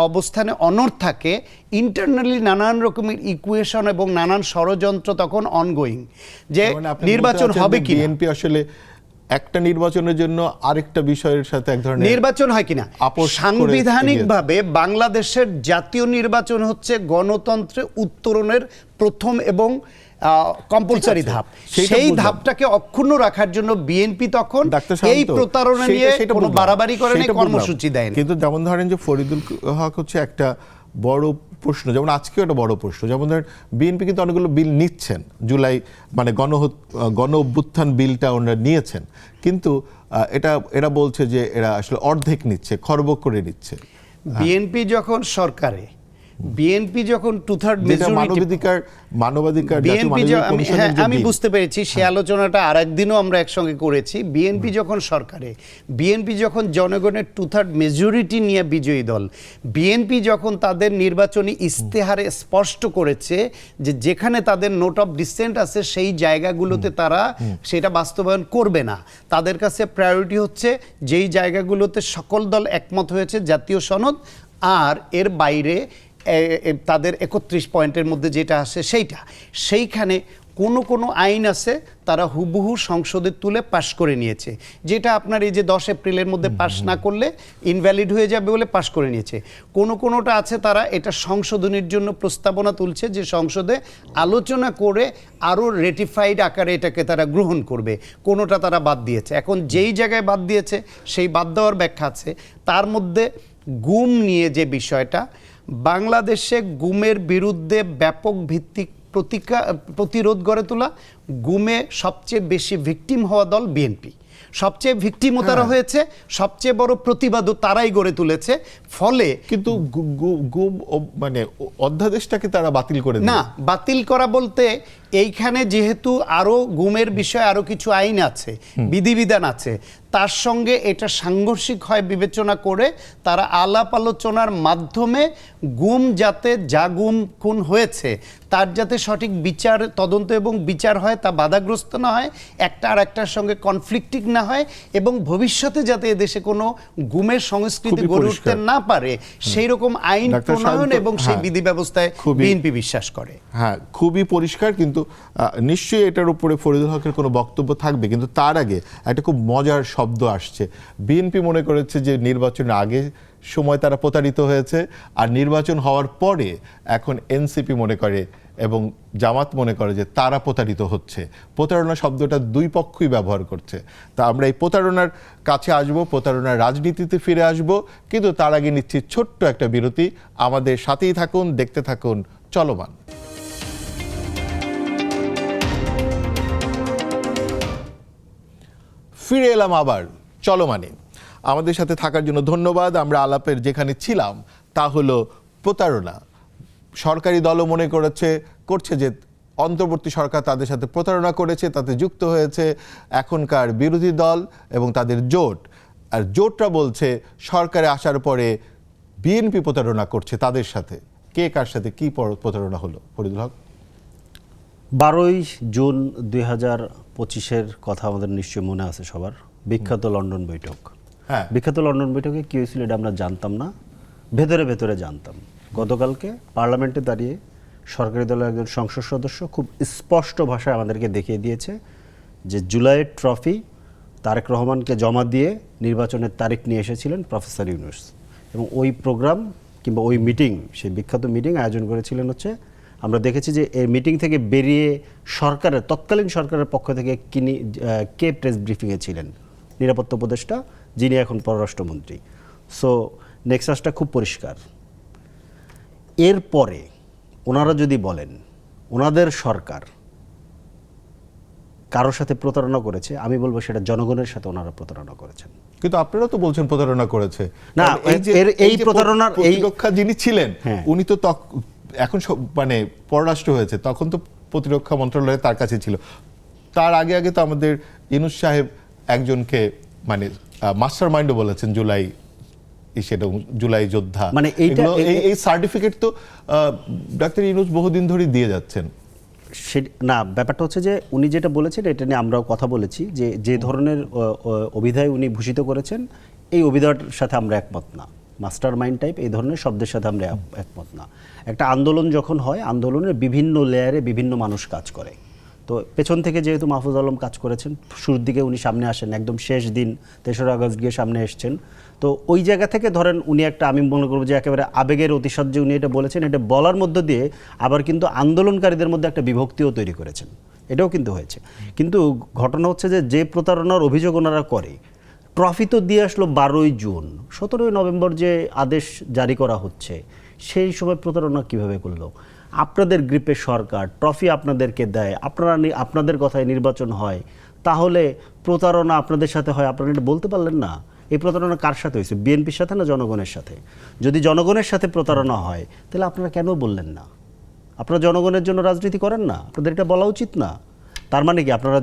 [SPEAKER 3] অবস্থানে অনড় থাকে, ইন্টারনালি নানান রকমের ইকুয়েশন এবং নানান ষড়যন্ত্র তখন অনগোয়িং, যে নির্বাচন হবে কি
[SPEAKER 1] বিএনপি আসলে একটা নির্বাচনের জন্য আরেকটা বিষয়ের সাথে এক ধরনের
[SPEAKER 3] নির্বাচন হয় কিনা। সাংবিধানিকভাবে বাংলাদেশের জাতীয় নির্বাচন হচ্ছে গণতন্ত্রে উত্তরণের প্রথম এবং কম্পালসারি ধাপ। সেই ধাপটাকে অক্ষুণ্ণ রাখার জন্য বিএনপি তখন এই প্রতারণা নিয়ে কোনো বাড়াবাড়ি করে নাই, কর্মসূচি দেয়।
[SPEAKER 1] কিন্তু যেমন ধরেন যে ফরিদুল হক হচ্ছে একটা বড় প্রশ্ন, যেমন আজকেও একটা বড় প্রশ্ন, যেমন ধরেন বিএনপি কিন্তু অনেকগুলো বিল নিচ্ছেন, জুলাই মানে গণ অভ্যুত্থান বিলটা ওনারা নিয়েছেন, কিন্তু এরা বলছে যে এরা আসলে অর্ধেক নিচ্ছে, খর্ব করে নিচ্ছে।
[SPEAKER 3] বিএনপি যখন সরকারে, বিএনপি যখন 2/3 মেজরিটি
[SPEAKER 1] মানবাধিকার
[SPEAKER 3] আমি বুঝতে পেরেছি, সে আলোচনাটা আরেকদিনও আমরা একসঙ্গে করেছি। বিএনপি যখন সরকারে, বিএনপি যখন জনগণের 2/3 মেজরিটি নিয়ে বিজয়ী দল, বিএনপি যখন তাদের নির্বাচনী ইস্তেহারে স্পষ্ট করেছে যে যেখানে তাদের নোট অফ ডিসেন্ট আছে সেই জায়গাগুলোতে তারা সেটা বাস্তবায়ন করবে না, তাদের কাছে প্রায়োরিটি হচ্ছে যেই জায়গাগুলোতে সকল দল একমত হয়েছে জাতীয় সনদ, আর এর বাইরে তাদের 31 পয়েন্টের মধ্যে যেটা আসে সেইখানে কোনো আইন আছে তারা হুবহু সংসদে তুলে পাশ করে নিয়েছে, যেটা আপনার এই যে 10 এপ্রিলের মধ্যে পাশ না করলে ইনভ্যালিড হয়ে যাবে বলে পাশ করে নিয়েছে। কোনোটা আছে তারা এটা সংশোধনের জন্য প্রস্তাবনা তুলছে যে সংসদে আলোচনা করে আরও রেটিফাইড আকারে এটাকে তারা গ্রহণ করবে, কোনোটা তারা বাদ দিয়েছে। এখন যেই জায়গায় বাদ দিয়েছে সেই বাদ দেওয়ার ব্যাখ্যা আছে। তার মধ্যে গুম নিয়ে যে বিষয়টা, বাংলাদেশে গুমের বিরুদ্ধে ব্যাপক ভিত্তিক প্রতিরোধ গড়ে তোলা, গুমে সবচেয়ে বেশি ভিকটিম হওয়া দল বিএনপি, সবচেয়ে ভিকটিমও তারা হয়েছে, সবচেয়ে বড় প্রতিবাদও তারাই গড়ে তুলেছে। ফলে
[SPEAKER 1] কিন্তু গুম মানে অধ্যাদেশটাকে তারা বাতিল করে
[SPEAKER 3] না, বাতিল করা বলতে এইখানে যেহেতু আরো গুমের বিষয়ে আরো কিছু আইন আছে, বিধিবিধান আছে, তার সঙ্গে এটা সাংঘর্ষিক হয় বিবেচনা করে তারা আলাপ আলোচনার মাধ্যমে গুম যাতে যা গুম খুন হয়েছে তার যাতে সঠিক বিচার, তদন্ত এবং বিচার হয়, তা বাধাগ্রস্ত না হয়, একটা আর একটার সঙ্গে কনফ্লিক্টিং না হয়, এবং ভবিষ্যতে যাতে এদেশে কোনো গুমের সংস্কৃতি গড়ে উঠতে না পারে সেই রকম আইন প্রণয়ন এবং সেই বিধি ব্যবস্থায় বিএনপি বিশ্বাস করে।
[SPEAKER 1] হ্যাঁ, খুবই পরিষ্কার। কিন্তু নিশ্চয়ই এটার উপরে ফরিদুল হকের কোনো বক্তব্য থাকবে, কিন্তু তার আগে একটা খুব মজার শব্দ আসছে। বিএনপি মনে করেছে যে নির্বাচনের আগে সময় তারা প্রতারিত হয়েছে, আর নির্বাচন হওয়ার পরে এখন এনসিপি মনে করে এবং জামাত মনে করে যে তারা প্রতারিত হচ্ছে। প্রতারণা শব্দটা দুই পক্ষই ব্যবহার করছে। তা আমরা এই প্রতারণার কাছে আসব, প্রতারণার রাজনীতিতে ফিরে আসব, কিন্তু তার আগে নিচ্ছি ছোট্ট একটা বিরতি। আমাদের সাথেই থাকুন, দেখতে থাকুন চলমান। ফিরে এলাম আবার চলমানে। আমাদের সাথে থাকার জন্য ধন্যবাদ। আমরা আলাপের যেখানে ছিলাম তা হলো প্রতারণা। সরকারি দলও মনে করছে যে অন্তর্বর্তী সরকার তাদের সাথে প্রতারণা করেছে, তাতে যুক্ত হয়েছে এখনকার বিরোধী দল এবং তাদের জোট। আর জোটরা বলছে সরকারে আসার পরে বিএনপি প্রতারণা করছে তাদের সাথে। কে কার সাথে কি প্রতারণা হলো ফরিদুল হক?
[SPEAKER 2] 12ই জুন 2025-এর কথা আমাদের নিশ্চয়ই মনে আছে সবার, বিখ্যাত লন্ডন বৈঠক।
[SPEAKER 1] হ্যাঁ,
[SPEAKER 2] বিখ্যাত লন্ডন বৈঠকে কী হয়েছিল এটা আমরা জানতাম না, ভেতরে জানতাম। গতকালকে পার্লামেন্টে দাঁড়িয়ে সরকারি দলের একজন সংসদ সদস্য খুব স্পষ্ট ভাষায় আমাদেরকে দেখিয়ে দিয়েছে যে জুলাইয়ের ট্রফি তারেক রহমানকে জমা দিয়ে নির্বাচনের তারিখ নিয়ে এসেছিলেন প্রফেসর ইউনূস, এবং ওই প্রোগ্রাম কিংবা ওই মিটিং, সেই বিখ্যাত মিটিং আয়োজন করেছিলেন হচ্ছে, আমরা দেখেছি যে এই মিটিং থেকে বেরিয়ে সরকারের, তৎকালীন সরকারের পক্ষ থেকে কে প্রেস ব্রিফিংয়ে ছিলেন? নিরাপত্তা উপদেষ্টা, যিনি এখন পররাষ্ট্রমন্ত্রী। সো নেক্সাসটা খুব পরিষ্কার। এরপরে ওনারা যদি বলেন ওনাদের সরকার কারোর সাথে প্রতারণা করেছে, আমি বলবো সেটা জনগণের সাথে ওনারা প্রতারণা করেছেন।
[SPEAKER 1] কিন্তু আপনারা তো বলছেন প্রতারণা করেছে
[SPEAKER 2] না, এই
[SPEAKER 1] যে
[SPEAKER 2] প্রতারণার
[SPEAKER 1] প্রতিরক্ষা যিনি ছিলেন
[SPEAKER 2] হ্যাঁ।
[SPEAKER 1] উনি তো এখন মানে পররাষ্ট্র হয়েছে, তখন তো প্রতিরক্ষা মন্ত্রণালয় তার কাছে ছিল। তার আগে আগে তো আমাদের ইউনূস সাহেব একজনকে মানে মাস্টার মাইন্ডও বলেছেন জুলাই যোদ্ধা।
[SPEAKER 2] মানে
[SPEAKER 1] এই সার্টিফিকেট তো ডাক্তার ইউনূস বহুদিন ধরে দিয়ে যাচ্ছেন।
[SPEAKER 2] না, ব্যাপারটা হচ্ছে যে উনি যেটা বলেছেন এটা নিয়ে আমরাও কথা বলেছি, যে ধরনের অভিধায় উনি ভূষিত করেছেন, এই অভিধার সাথে আমরা একমত না। মাস্টার মাইন্ড টাইপ এই ধরনের শব্দের সাথে আমরা একমত না। একটা আন্দোলন যখন হয়, আন্দোলনের বিভিন্ন লেয়ারে বিভিন্ন মানুষ কাজ করে। তো পেছন থেকে যেহেতু মাহফুজ আলম কাজ করেছেন, শুরুর দিকে উনি সামনে আসেন, একদম শেষ দিন 3রা আগস্ট গিয়ে সামনে এসছেন। তো ওই জায়গা থেকে ধরেন উনি একটা, আমি মনে করবো যে একেবারে আবেগের অতিশয় যে উনি এটা বলেছেন, এটা বলার মধ্য দিয়ে আবার কিন্তু আন্দোলনকারীদের মধ্যে একটা বিভক্তিও তৈরি করেছেন। এটাও কিন্তু হয়েছে। কিন্তু ঘটনা হচ্ছে যে প্রতারণার অভিযোগ ওনারা করে, ট্রফি তো দিয়ে আসলো 12ই জুন, 17ই নভেম্বর যে আদেশ জারি করা হচ্ছে, সেই সময় প্রতারণা কিভাবে করলো? আপনাদের গ্রিপে সরকার ট্রফি আপনাদেরকে দেয়, আপনাদের কথায় নির্বাচন হয়, তাহলে প্রতারণা আপনাদের সাথে হয়, আপনারা এটা বলতে পারলেন না? এই প্রতারণা কার সাথে হয়েছে? বিএনপির সাথে না জনগণের সাথে? যদি জনগণের সাথে প্রতারণা হয় তাহলে আপনারা কেন বললেন না? আপনারা জনগণের জন্য রাজনীতি করেন না? আপনাদের এটা বলা উচিত না? তার মানে কি আপনারা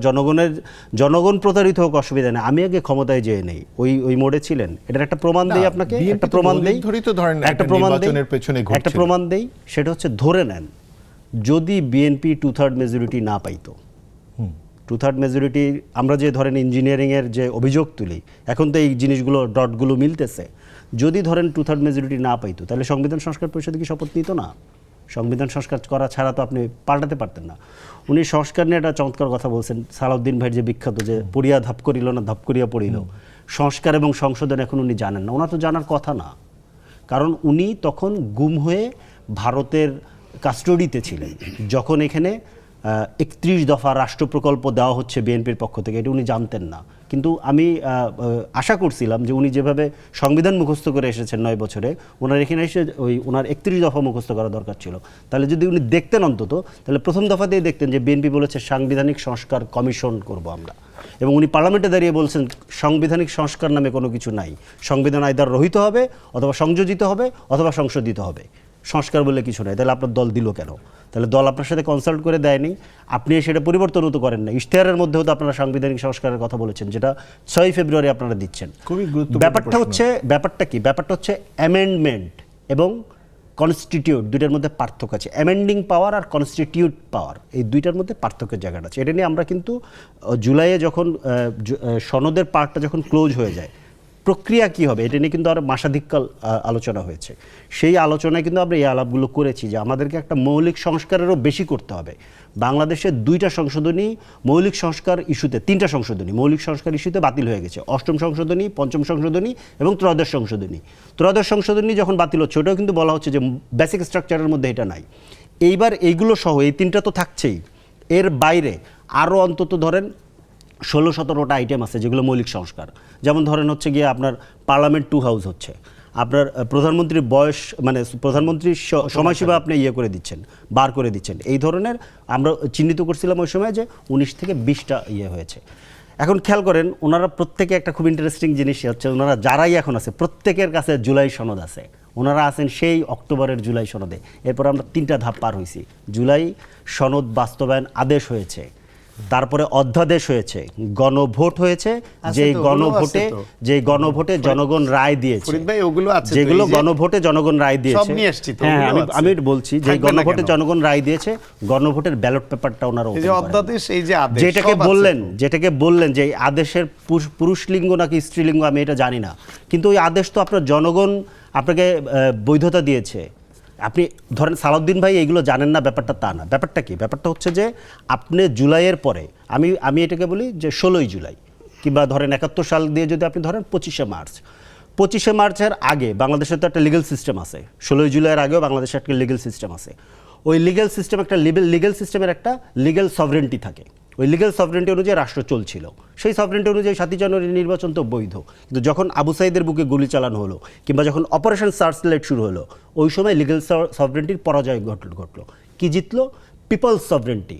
[SPEAKER 2] জনগণ প্রতারিত হোক অসুবিধা নেই, আমি আগে ক্ষমতায় যেয়ে নেই, ওই মোড়ে ছিলেন? এটার একটা প্রমাণ দেই আপনাকে, একটা প্রমাণ দেই, একটা প্রমাণ দেই। সেটা হচ্ছে, ধরে নেন যদি বিএনপি 2/3 মেজরিটি না পাইতো, 2/3 মেজরিটি, আমরা যে ধরেন ইঞ্জিনিয়ারিংয়ের যে অভিযোগ তুলি, এখন তো এই জিনিসগুলো ডটগুলো মিলতেছে, যদি ধরেন 2/3 মেজরিটি না পাইতো, তাহলে সংবিধান সংস্কার পরিষদে কি শপথ নিত না? সংবিধান সংস্কার করা ছাড়া তো আপনি পাল্টাতে পারতেন না। উনি সংস্কার নিয়ে একটা চমৎকার কথা বলছেন, সালাউদ্দিন ভাইয়ের যে বিখ্যাত, যে পড়িয়া ধাপ করিল না ধাপ করিয়া পড়িল, সংস্কার এবং সংশোধন এখন উনি জানেন না। ওনার তো জানার কথা না, কারণ উনি তখন গুম হয়ে ভারতের কাস্টডিতে ছিলেন যখন এখানে 31 দফা রাষ্ট্র প্রকল্প দেওয়া হচ্ছে বিএনপির পক্ষ থেকে, এটা উনি জানতেন না। কিন্তু আমি আশা করছিলাম যে উনি যেভাবে সংবিধান মুখস্থ করে এসেছেন 9 বছরে, ওনার এখানে এসে ওনার 31 দফা মুখস্থ করা দরকার ছিল। তাহলে যদি উনি দেখতেন অন্তত, তাহলে প্রথম দফাতেই দেখতেন যে বিএনপি বলেছে সাংবিধানিক সংস্কার কমিশন করব আমরা, এবং উনি পার্লামেন্টে দাঁড়িয়ে বলছেন সাংবিধানিক সংস্কার নামে কোনো কিছু নাই, সংবিধান আইদার রহিত হবে অথবা সংযোজিত হবে অথবা সংশোধিত হবে, সংস্কার বলে কিছু নাই। তাহলে আপনার দল দিল কেন? তাহলে দল আপনার সাথে কনসাল্ট করে দেয়নি, আপনি সেটা পরিবর্তনও তো করেন না। ইশতেহারের মধ্যেও তো আপনারা সাংবিধানিক সংস্কারের কথা বলেছেন, যেটা 6 ফেব্রুয়ারি আপনারা দিচ্ছেন। ব্যাপারটা কি? ব্যাপারটা হচ্ছে অ্যামেন্ডমেন্ট এবং কনস্টিটিউট, দুইটার মধ্যে পার্থক্য আছে। অ্যামেন্ডিং পাওয়ার আর কনস্টিটিউট পাওয়ার, এই দুইটার মধ্যে পার্থক্যের জায়গাটা আছে। এটা নিয়ে আমরা কিন্তু জুলাইয়ে যখন সনদের পার্টটা যখন ক্লোজ হয়ে যায়, প্রক্রিয়া কি হবে এটা নিয়ে কিন্তু আর মাসাধিককাল আলোচনা হয়েছে। সেই আলোচনায় কিন্তু আমরা এই আলাপগুলো করেছি যে আমাদেরকে একটা মৌলিক সংস্কারেরও বেশি করতে হবে। বাংলাদেশের 2টা সংশোধনী মৌলিক সংস্কার ইস্যুতে, 3টা সংশোধনী মৌলিক সংস্কার ইস্যুতে বাতিল হয়ে গেছে। 8ম সংশোধনী, 5ম সংশোধনী এবং ত্রয়োদশ সংশোধনী। ত্রয়োদশ সংশোধনী যখন বাতিল হচ্ছে, ওটাও কিন্তু বলা হচ্ছে যে বেসিক স্ট্রাকচারের মধ্যে এটা নাই। এইবার এইগুলো সহ এই 3টা তো থাকছেই, এর বাইরে আরও অন্তত ধরেন 16-17টা আইটেম আছে যেগুলো মৌলিক সংস্কার। যেমন ধরেন হচ্ছে গিয়ে আপনার পার্লামেন্ট 2 হাউস হচ্ছে, আপনার প্রধানমন্ত্রীর বয়স, মানে প্রধানমন্ত্রীর সময়সীমা আপনি করে দিচ্ছেন, বার করে দিচ্ছেন। এই ধরনের আমরা চিহ্নিত করছিলাম ওই সময় যে 19 থেকে 20টা হয়েছে। এখন খেয়াল করেন, ওনারা প্রত্যেকে একটা খুব ইন্টারেস্টিং জিনিস হচ্ছে, ওনারা যারাই এখন আছে প্রত্যেকের কাছে জুলাই সনদ আছে। ওনারা আছেন সেই অক্টোবরের জুলাই সনদে। এরপর আমরা 3টা ধাপ পার হয়েছি। জুলাই সনদ বাস্তবায়ন আদেশ হয়েছে, তারপরে অধ্যাদেশ হয়েছে, গণভোট হয়েছে, যে গণভোটে জনগণ রায় দিয়েছে, যেগুলো গণভোটে জনগণ রায় দিয়েছে। হ্যাঁ, আমি বলছি যে গণভোটে জনগণ রায় দিয়েছে, গণভোটের ব্যালট পেপারটা ওনারা যেটাকে বললেন যে আদেশের পুরুষলিঙ্গ নাকি স্ত্রীলিঙ্গ আমি এটা জানি না, কিন্তু ওই আদেশ তো আপনার জনগণ আপনাকে বৈধতা দিয়েছে। আপনি ধরেন সালাউদ্দিন ভাই এইগুলো জানেন না, ব্যাপারটা তা না। ব্যাপারটা কি? ব্যাপারটা হচ্ছে যে আপনি জুলাইয়ের পরে, আমি এটাকে বলি যে 16ই জুলাই, কিংবা ধরেন 71 সাল দিয়ে যদি আপনি ধরেন 25শে মার্চের আগে বাংলাদেশের তো একটা লিগ্যাল সিস্টেম আছে, 16 জুলাইয়ের আগেও বাংলাদেশের একটা লিগ্যাল সিস্টেম আছে। ওই লিগ্যাল সিস্টেম একটা লিগ্যাল সিস্টেমের একটা লিগ্যাল সভরেন্টি থাকে, ওই লিগ্যাল সভরেন্টি অনুযায়ী রাষ্ট্র চলছিল। সেই সভরেন্টি অনুযায়ী 7 জানুয়ারি নির্বাচন তো বৈধ, কিন্তু যখন আবু সাইদের বুকে গুলি চালানো হলো কিংবা যখন অপারেশন সার্চলাইট শুরু হলো, ওই সময় লিগ্যাল সভরেন্টির পরাজয় ঘটলো। কি জিতলো? People's sovereignty.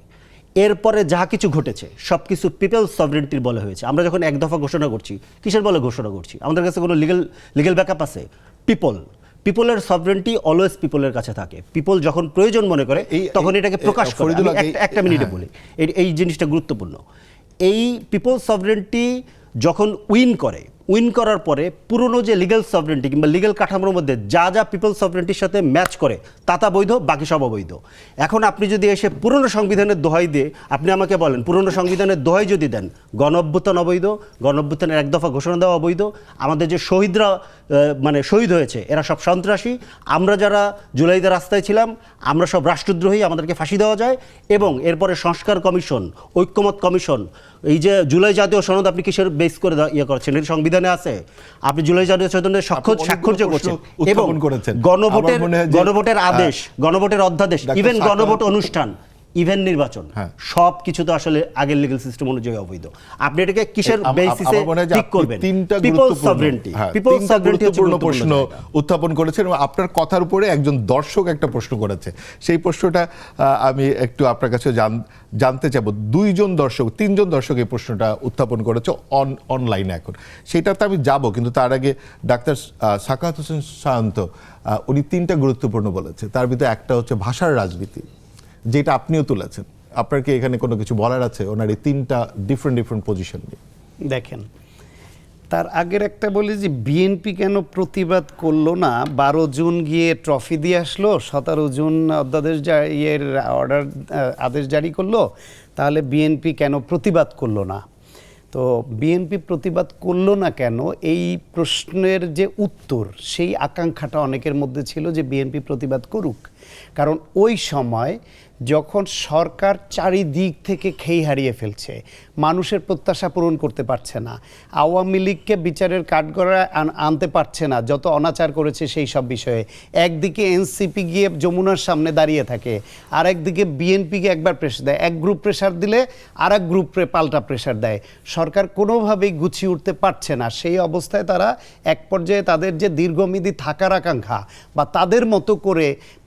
[SPEAKER 2] এরপরে যা কিছু ঘটেছে সব কিছু পিপলস সভরেন্টির বলে হয়েছে। আমরা যখন এক দফা ঘোষণা করছি, কিসের বলে ঘোষণা করছি? আমাদের কাছে কোনো লিগ্যাল ব্যাকআপ আছে? পিপলের সভরেন্টি অলওয়েজ পিপলের কাছে থাকে। পিপল যখন প্রয়োজন মনে করে তখন এটাকে প্রকাশ করে। একটা মিনিটে বলি, এই জিনিসটা গুরুত্বপূর্ণ। এই পিপল সভরেন্টি যখন উইন করার পরে পুরনো যে লিগ্যাল সভরেন্টি কিংবা লিগ্যাল কাঠামোর মধ্যে যা যা পিপল সভরেন্টির সাথে ম্যাচ করে তা বৈধ, বাকি সব অবৈধ। এখন আপনি যদি এসে পুরনো সংবিধানের দোহাই দিয়ে আপনি আমাকে বলেন পুরনো সংবিধানের দোহাই যদি দেন, গণ অভ্যুত্থান অবৈধ, গণ অভ্যুত্থানের এক দফা ঘোষণা দেওয়া অবৈধ, আমাদের যে শহীদরা শহীদ হয়েছে এরা সব সন্ত্রাসী, আমরা যারা জুলাইতে রাস্তায় ছিলাম আমরা সব রাষ্ট্রদ্রোহী, আমাদেরকে ফাঁসি দেওয়া যায়। এবং এরপরে সংস্কার কমিশন, ঐক্যমত কমিশন, এই যে জুলাই জাতীয় সনদ আপনি কিসের বেস করে করছেন? এর সংবিধানে আছে। আপনি জুলাই জাতীয় সনদের স্বাক্ষর করছেন এবং গণভোটের আদেশ, গণভোটের অধ্যাদেশ, ইভেন গণভোট অনুষ্ঠান, ইভেন নির্বাচন, সব কিছু তো আসলে আগের লিগ্যাল সিস্টেম অনুযায়ী অবৈধ। আপনি এটাকে কিসের বেসিসে ঠিক করবেন? পিপলস সভরেন্টি
[SPEAKER 1] প্রশ্ন উত্থাপন করেছেন এবং আপনার কথার উপরে একজন দর্শক একটা প্রশ্ন করেছে। সেই প্রশ্নটা আমি একটু আপনার কাছে জানতে চাইবো। 3জন দর্শক এই প্রশ্নটা উত্থাপন করেছে অনলাইনে। এখন সেটাতে আমি যাব, কিন্তু তার আগে ডাক্তার সাখাওয়াত হোসেন সায়ন্ত উনি 3টা গুরুত্বপূর্ণ বলেছে। তার ভিতরে একটা হচ্ছে ভাষার রাজনীতি, যেটা আপনিও তুলেছেন। আপনার কি এখানে কোনো কিছু বলার আছে ওনার এই 3টা ডিফারেন্ট পজিশন নিয়ে?
[SPEAKER 3] দেখেন, তার আগের একটা বলি যে বিএনপি কেন প্রতিবাদ করলো না? 12 জুন গিয়ে ট্রফি দিয়ে আসলো, 17 জুন অধ্যাদেশ আদেশ জারি করলো, তাহলে বিএনপি কেন প্রতিবাদ করলো না? তো বিএনপি প্রতিবাদ করলো না কেন, এই প্রশ্নের যে উত্তর, সেই আকাঙ্ক্ষাটা অনেকের মধ্যে ছিল যে বিএনপি প্রতিবাদ করুক। কারণ ওই সময় যখন সরকার চারিদিক থেকে খেই হারিয়ে ফেলছে, মানুষের প্রত্যাশা পূরণ করতে পারছে না, আওয়ামী লীগকে বিচারের কাঠগড়ায় আনতে পারছে না যত অনাচার করেছে সেই সব বিষয়ে, একদিকে এনসিপি গিয়ে যমুনার সামনে দাঁড়িয়ে থাকে, আর একদিকে বিএনপিকে একবার প্রেশার দেয়, এক গ্রুপ প্রেশার দিলে আর এক গ্রুপ পাল্টা প্রেশার দেয়, সরকার কোনোভাবেই গুছিয়ে উঠতে পারছে না। সেই অবস্থায় তারা এক পর্যায়ে তাদের যে দীর্ঘমেয়াদী থাকার আকাঙ্ক্ষা বা তাদের মতো করে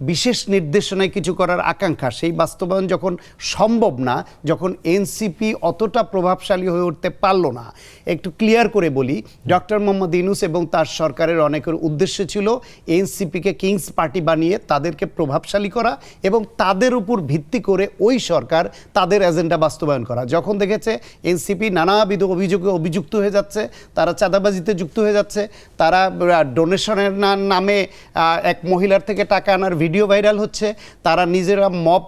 [SPEAKER 3] বিশেষ নির্দেশনায় কিছু করার আকাঙ্ক্ষা, সেই বাস্তবায়ন যখন সম্ভব না, যখন এনসিপি অতটা প্রভাবশালী হয়ে উঠতে পারলো না। একটু ক্লিয়ার করে বলি, ডক্টর মোহাম্মদ ইউনূস এবং তার সরকারের অনেকের উদ্দেশ্য ছিল এনসিপিকে কিংস পার্টি বানিয়ে তাদেরকে প্রভাবশালী করা এবং তাদের উপর ভিত্তি করে ওই সরকার তাদের এজেন্ডা বাস্তবায়ন করা। যখন দেখেছে এনসিপি নানাবিধ অভিযোগে অভিযুক্ত হয়ে যাচ্ছে, তারা চাঁদাবাজিতে যুক্ত হয়ে যাচ্ছে, তারা ডোনেশনের নামে এক মহিলার থেকে টাকা আনার ভিডিও ভাইরাল হচ্ছে, তারা নিজেরা মব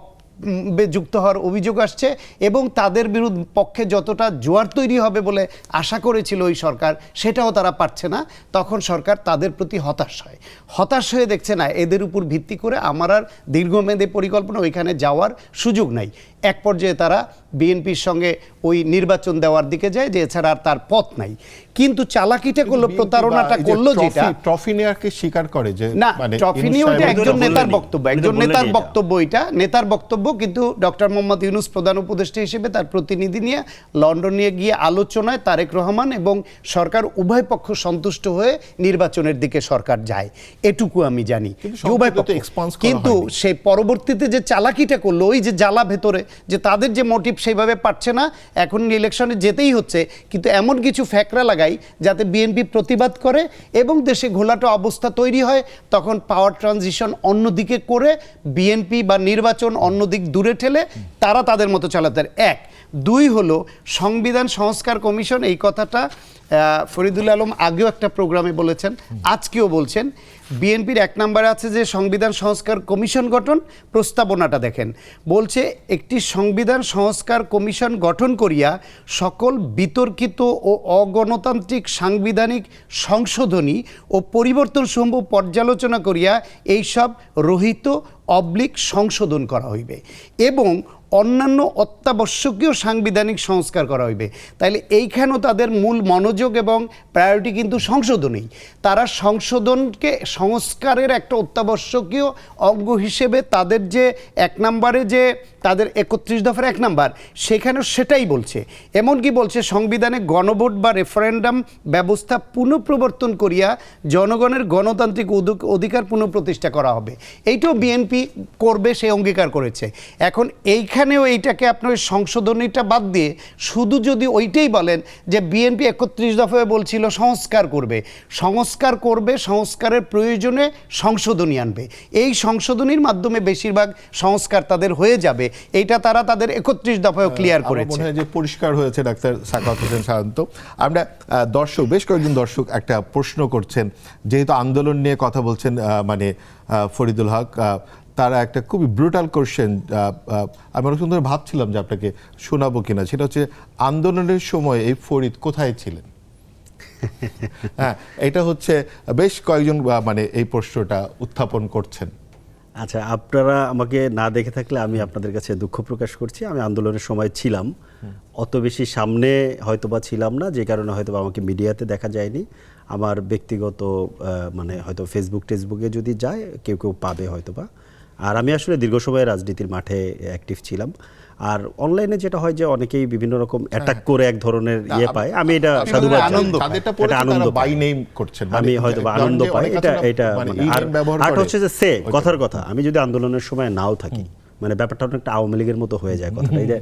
[SPEAKER 3] যুক্ত হওয়ার অভিযোগ আসছে এবং তাদের পক্ষে যতটা জোয়ার তৈরি হবে বলে আশা করেছিল ওই সরকার, সেটাও তারা পারছে না। তখন সরকার তাদের প্রতি হতাশ হয়ে দেখছে না এদের উপর ভিত্তি করে আমার আর দীর্ঘমেয়াদী পরিকল্পনা ওইখানে যাওয়ার সুযোগ নাই। এক পর্যায়ে তারা বিএনপির সঙ্গে ওই নির্বাচন দেওয়ার দিকে যায়, যে এছাড়া আর তার পথ নাই। কিন্তু চালাকিটা করলো, প্রতারণাটা করলো, যেটা
[SPEAKER 1] ট্রফি নেওয়াকে স্বীকার করে যে
[SPEAKER 3] না, ট্রফি নিয়ে ওইটা একজন নেতার বক্তব্য, এটা নেতার বক্তব্য। কিন্তু ডক্টর মোহাম্মদ ইউনূস প্রধান উপদেষ্টা হিসেবে তার প্রতিনিধি নিয়ে লন্ডনে গিয়ে আলোচনায় তারেক রহমান এবং সরকার উভয় পক্ষ সন্তুষ্ট হয়ে নির্বাচনের দিকে সরকার যায়, এটুকু আমি জানি। কিন্তু সেই পরবর্তীতে যে চালাকিটা করলো, ওই যে জ্বালা ভেতরে, যে তাদের যে মোটিভ সেইভাবে পারছে না, এখন ইলেকশনে যেতেই হচ্ছে, কিন্তু এমন কিছু ফ্যাকরা লাগাই যাতে বিএনপি প্রতিবাদ করে এবং দেশে ঘোলাটা অবস্থা তৈরি হয়। তখন পাওয়ার ট্রানজিশন অন্যদিকে করে বিএনপি বা নির্বাচন অন্যদিক দূরে ঠেলে তারা তাদের মতো চালাতে। 1, 2 হলো সংবিধান সংস্কার কমিশন। এই কথাটা ফরিদুল আলম আগেও একটা প্রোগ্রামে বলেছেন, আজকেও বলছেন। বিএনপির 1 নম্বরে আছে যে সংবিধান সংস্কার কমিশন গঠন, প্রস্তাবনাটা দেখেন, বলছে একটি সংবিধান সংস্কার কমিশন গঠন করিয়া সকল বিতর্কিত ও অগণতান্ত্রিক সাংবিধানিক সংশোধনী ও পরিবর্তন সমূহ পর্যালোচনা করিয়া এইসব রহিত সংশোধন করা হইবে এবং অন্যান্য অত্যাবশ্যকীয় সাংবিধানিক সংস্কার করা হইবে। তাইলে এইখানেও তাদের মূল মনোযোগ এবং প্রায়োরিটি কিন্তু সংশোধনেই। তারা সংশোধনকে সংস্কারের একটা অত্যাবশ্যকীয় অঙ্গ হিসেবে তাদের যে 1 নম্বরে যে তাদের 31 দফার 1 নম্বর, সেখানেও সেটাই বলছে। এমনকি বলছে সংবিধানে গণভোট বা রেফারেন্ডাম ব্যবস্থা পুনঃপ্রবর্তন করিয়া জনগণের গণতান্ত্রিক অধিকার পুনঃপ্রতিষ্ঠা করা হবে। এইটাও বিএনপি করবে, সে অঙ্গীকার করেছে। এখন এইখানেও এইটাকে আপনার সংশোধনীটা বাদ দিয়ে শুধু যদি ওইটাই বলেন যে বিএনপি 31 দফায় বলছিল সংস্কার করবে, সংস্কারের প্রয়োজনে সংশোধনী আনবে, এই সংশোধনীর মাধ্যমে বেশিরভাগ সংস্কার তাদের হয়ে যাবে, এইটা তারা তাদের 31 দফায় ক্লিয়ার করেছে।
[SPEAKER 1] মনে হয় যে পরিষ্কার হয়েছে ডাক্তার সাখাওয়াত হোসেন সায়ন্ত। আমরা বেশ কয়েকজন দর্শক একটা প্রশ্ন করছেন, যেহেতু আন্দোলন নিয়ে কথা বলছেন মানে ফরিদুল হক, তারা একটা খুবই ব্রুটাল কোশ্চেন, আমি অনেক সুন্দর ভাবছিলাম যে আপনাকে শোনাবো কিনা, সেটা হচ্ছে আন্দোলনের সময় এই ফরিদ কোথায় ছিলেন? হ্যাঁ, এটা হচ্ছে বেশ কয়েকজন মানে এই প্রশ্নটা উত্থাপন করছেন।
[SPEAKER 2] আচ্ছা, আপনারা আমাকে না দেখে থাকলে আমি আপনাদের কাছে দুঃখ প্রকাশ করছি। আমি আন্দোলনের সময় ছিলাম, অত বেশি সামনে হয়তোবা ছিলাম না, যে কারণে হয়তোবা আমাকে মিডিয়াতে দেখা যায়নি। আমার ব্যক্তিগত মানে হয়তো ফেসবুকে যদি যায় কেউ পাবে হয়তোবা। আর আমি আসলে দীর্ঘ সময় রাজনীতির মাঠে অ্যাক্টিভ ছিলাম। আর অনলাইনে যেটা হয় যে অনেকেই বিভিন্ন রকম অ্যাটাক করে এক ধরনের পায়, আমি এটা সাধুবাদ আমি হয়তো আনন্দ পাই, এটা আর হচ্ছে যে কথার কথা, আমি যদি আন্দোলনের সময় নাও থাকি, মানে ব্যাপারটা অনেকটা আওয়ামী লীগের মতো হয়ে যায় কথাটা। এই যে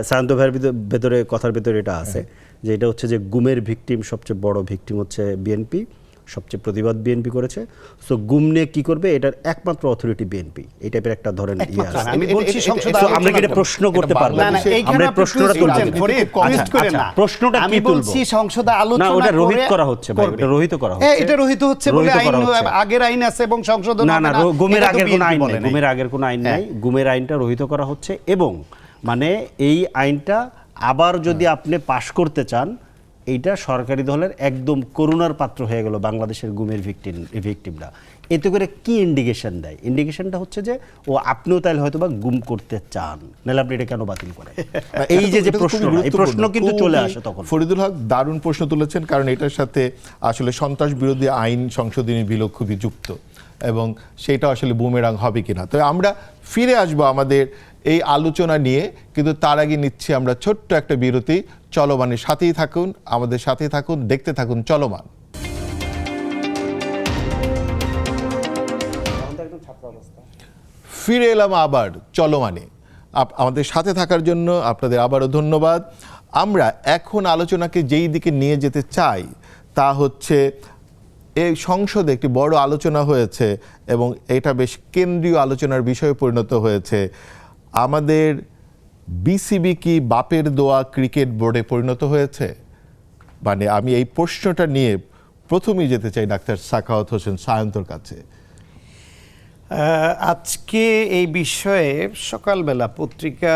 [SPEAKER 2] সায়ন্ত ভাইয়ের ভেতরে কথার ভেতরে এটা আছে যে এটা হচ্ছে যে গুমের ভিকটিম, সবচেয়ে বড় ভিকটিম হচ্ছে বিএনপি, সবচেয়ে প্রতিবাদ বিএনপি করেছে। সো গুম নিয়ে কি করবে, এটার একমাত্র অথরিটি বিএনপি, এই টাইপের একটা ধরেন ইয়ে আছে।
[SPEAKER 3] আমি বলছি
[SPEAKER 2] আমরা কি এটা প্রশ্ন করতে পারবো? আমরা প্রশ্নটা তুলছি, প্রশ্নটা কি তুলবো?
[SPEAKER 3] সংসদে আলোচনা
[SPEAKER 2] না, ওটা রোহিত করা হচ্ছে ভাই, এটা রোহিত করা হচ্ছে।
[SPEAKER 3] এটা রোহিত হচ্ছে বলে আগের আইন আছে এবং সংশোধন
[SPEAKER 2] না, গুমের আগের কোনো আইন নাই, গুমের আগের কোনো আইন নাই, গুমের আইনটা রোহিত করা হচ্ছে। এবং মানে এই আইনটা আবার যদি আপনি পাশ করতে চান, এইটা সরকারি দলের একদম করুণার পাত্র হয়ে গেল বাংলাদেশের গুমের ভিকটিমরা। এতে করে কি ইন্ডিকেশন দেয়? ইন্ডিকেশনটা হচ্ছে যে ও আপনিও তাহলে হয়তো বা গুম করতে চান, নাহলে আপনি এটা কেন বাতিল করেন? এই যে প্রশ্ন, এই প্রশ্ন কিন্তু চলে আসে তখন।
[SPEAKER 1] ফরিদুল হক দারুণ প্রশ্ন তুলেছেন, কারণ এটার সাথে আসলে সন্ত্রাস বিরোধী আইন সংশোধনী বিলও খুবই যুক্ত, এবং সেটা আসলে বুমেরাং হবে কিনা। তো আমরা ফিরে আসবো আমাদের এই আলোচনা নিয়ে, কিন্তু তার আগে নিচ্ছি আমরা ছোট্ট একটা বিরতি। চলমানের সাথেই থাকুন, আমাদের সাথেই থাকুন, দেখতে থাকুন চলমান। ফিরে এলাম আবার চলমানে। আমাদের সাথে থাকার জন্য আপনাদের আবারও ধন্যবাদ। আমরা এখন আলোচনাকে যেই দিকে নিয়ে যেতে চাই তা হচ্ছে, এই সংসদে একটি বড় আলোচনা হয়েছে এবং এটা বেশ কেন্দ্রীয় আলোচনার বিষয়ে পরিণত হয়েছে। আমাদের বিসিবি কি বাপের দোয়া ক্রিকেট বোর্ডে পরিণত হয়েছে? মানে আমি এই প্রশ্নটা নিয়ে প্রথমেই যেতে চাই ডাক্তার সাখাওয়াত হোসেন সায়ন্তর কাছে।
[SPEAKER 3] আজকে এই বিষয়ে সকালবেলা পত্রিকা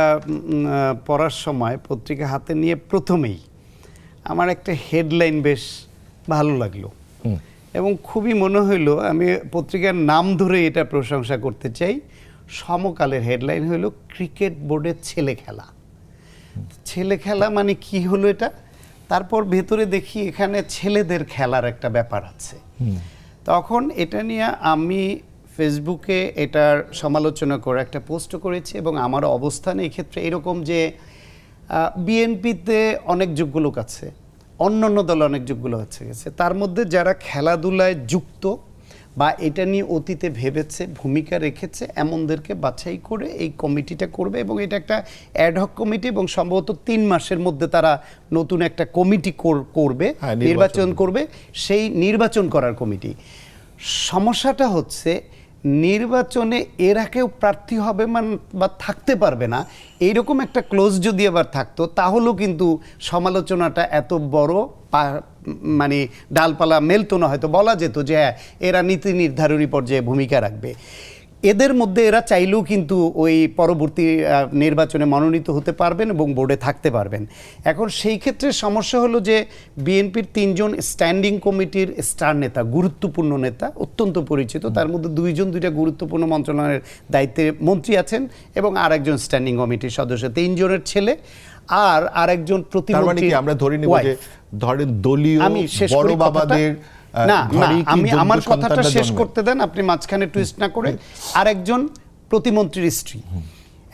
[SPEAKER 3] পড়ার সময় পত্রিকা হাতে নিয়ে প্রথমেই আমার একটা হেডলাইন বেশ ভালো লাগলো এবং খুবই মনে হইলো, আমি পত্রিকার নাম ধরে এটা প্রশংসা করতে চাই। সমকালের হেডলাইন হইল ক্রিকেট বোর্ডের ছেলে খেলা। ছেলে খেলা মানে কি হলো এটা? তারপর ভেতরে দেখি এখানে ছেলেদের খেলার একটা ব্যাপার আছে। তখন এটা নিয়ে আমি ফেসবুকে এটার সমালোচনা করে একটা পোস্ট করেছি এবং আমার অবস্থান এই ক্ষেত্রে এরকম যে বিএনপিতে অনেক যোগ্য লোক আছে, অন্যান্য দলে অনেক যোগ্য লোক আছে, তার মধ্যে যারা খেলাধুলায় যুক্ত বা এটা নিয়ে অতীতে ভেবেছে, ভূমিকা রেখেছে, এমনদেরকে বাছাই করে এই কমিটিটা করবে এবং এটা একটা অ্যাডহক কমিটি এবং সম্ভবত 3 মাসের মধ্যে তারা নতুন একটা কমিটি করবে, নির্বাচন করবে, সেই নির্বাচন করার কমিটি। সমস্যাটা হচ্ছে নির্বাচনে এরা কেউ প্রার্থী হবে বা থাকতে পারবে না, এইরকম একটা ক্লোজ যদি আবার থাকতো তাহলেও কিন্তু সমালোচনাটা এত বড় মানে ডালপালা মেলতো না, হয়তো বলা যেত যে হ্যাঁ এরা নীতি নির্ধারণী পর্যায়ে ভূমিকা রাখবে। এদের মধ্যে এরা চাইলেও কিন্তু ওই পরবর্তী নির্বাচনে মনোনীত হতে পারবেন এবং বোর্ডে থাকতে পারবেন। এখন সেই ক্ষেত্রে সমস্যা হলো যে বিএনপির 3 জন স্ট্যান্ডিং কমিটির স্টার নেতা, গুরুত্বপূর্ণ নেতা, অত্যন্ত পরিচিত, তার মধ্যে 2 জন 2টা গুরুত্বপূর্ণ মন্ত্রণালয়ের দায়িত্বে মন্ত্রী আছেন এবং আরেকজন স্ট্যান্ডিং কমিটির সদস্য, 3 জনের ছেলে আর আরেকজন
[SPEAKER 1] তার মানে
[SPEAKER 3] প্রতিমন্ত্রী।
[SPEAKER 1] কি আমরা ধরে নিব যে ধরেন দলীয়
[SPEAKER 3] আমি শেষ
[SPEAKER 1] বড়
[SPEAKER 3] করি
[SPEAKER 1] বাবাদের
[SPEAKER 3] না,
[SPEAKER 1] ঘরেই কি
[SPEAKER 3] আমি
[SPEAKER 1] যোগ্য
[SPEAKER 3] আমার কথাটা
[SPEAKER 1] সন্তানরা
[SPEAKER 3] শেষ
[SPEAKER 1] জন্মে?
[SPEAKER 3] করতে দেন, আপনি মাঝখানে টুইস্ট না করে। আরেকজন প্রতিমন্ত্রীর স্ত্রী।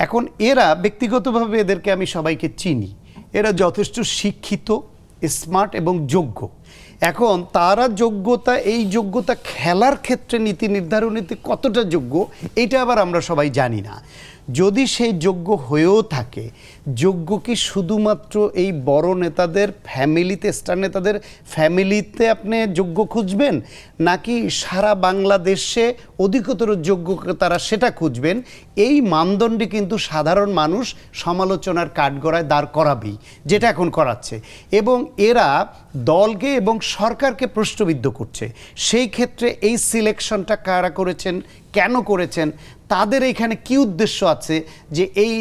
[SPEAKER 3] এখন এরা ব্যক্তিগতভাবে এদেরকে আমি সবাইকে চিনি, এরা যথেষ্ট শিক্ষিত, স্মার্ট এবং যোগ্য। এখন তারা যোগ্যতা, এই যোগ্যতা খেলার ক্ষেত্রে নীতি নির্ধারণীতে কতটা যোগ্য এটা আবার আমরা সবাই জানি না। যদি সেই যোগ্য হয়েও থাকে, যোগ্য কি শুধুমাত্র এই বড় নেতাদের ফ্যামিলিতে, স্টার নেতাদের ফ্যামিলিতে আপনি যোগ্য খুঁজবেন, নাকি সারা বাংলাদেশে অধিকতর যোগ্য তারা সেটা খুঁজবেন? এই মানদণ্ডে কিন্তু সাধারণ মানুষ সমালোচনার কাঠগড়ায় দাঁড় করাবেই, যেটা এখন করাচ্ছে। এবং এরা দলকে এবং সরকারকে প্রশ্নবিদ্ধ করছে। সেই ক্ষেত্রে এই সিলেকশনটা কারা করেছেন, কেন করেছেন, তাদের এখানে কি উদ্দেশ্য আছে যে এই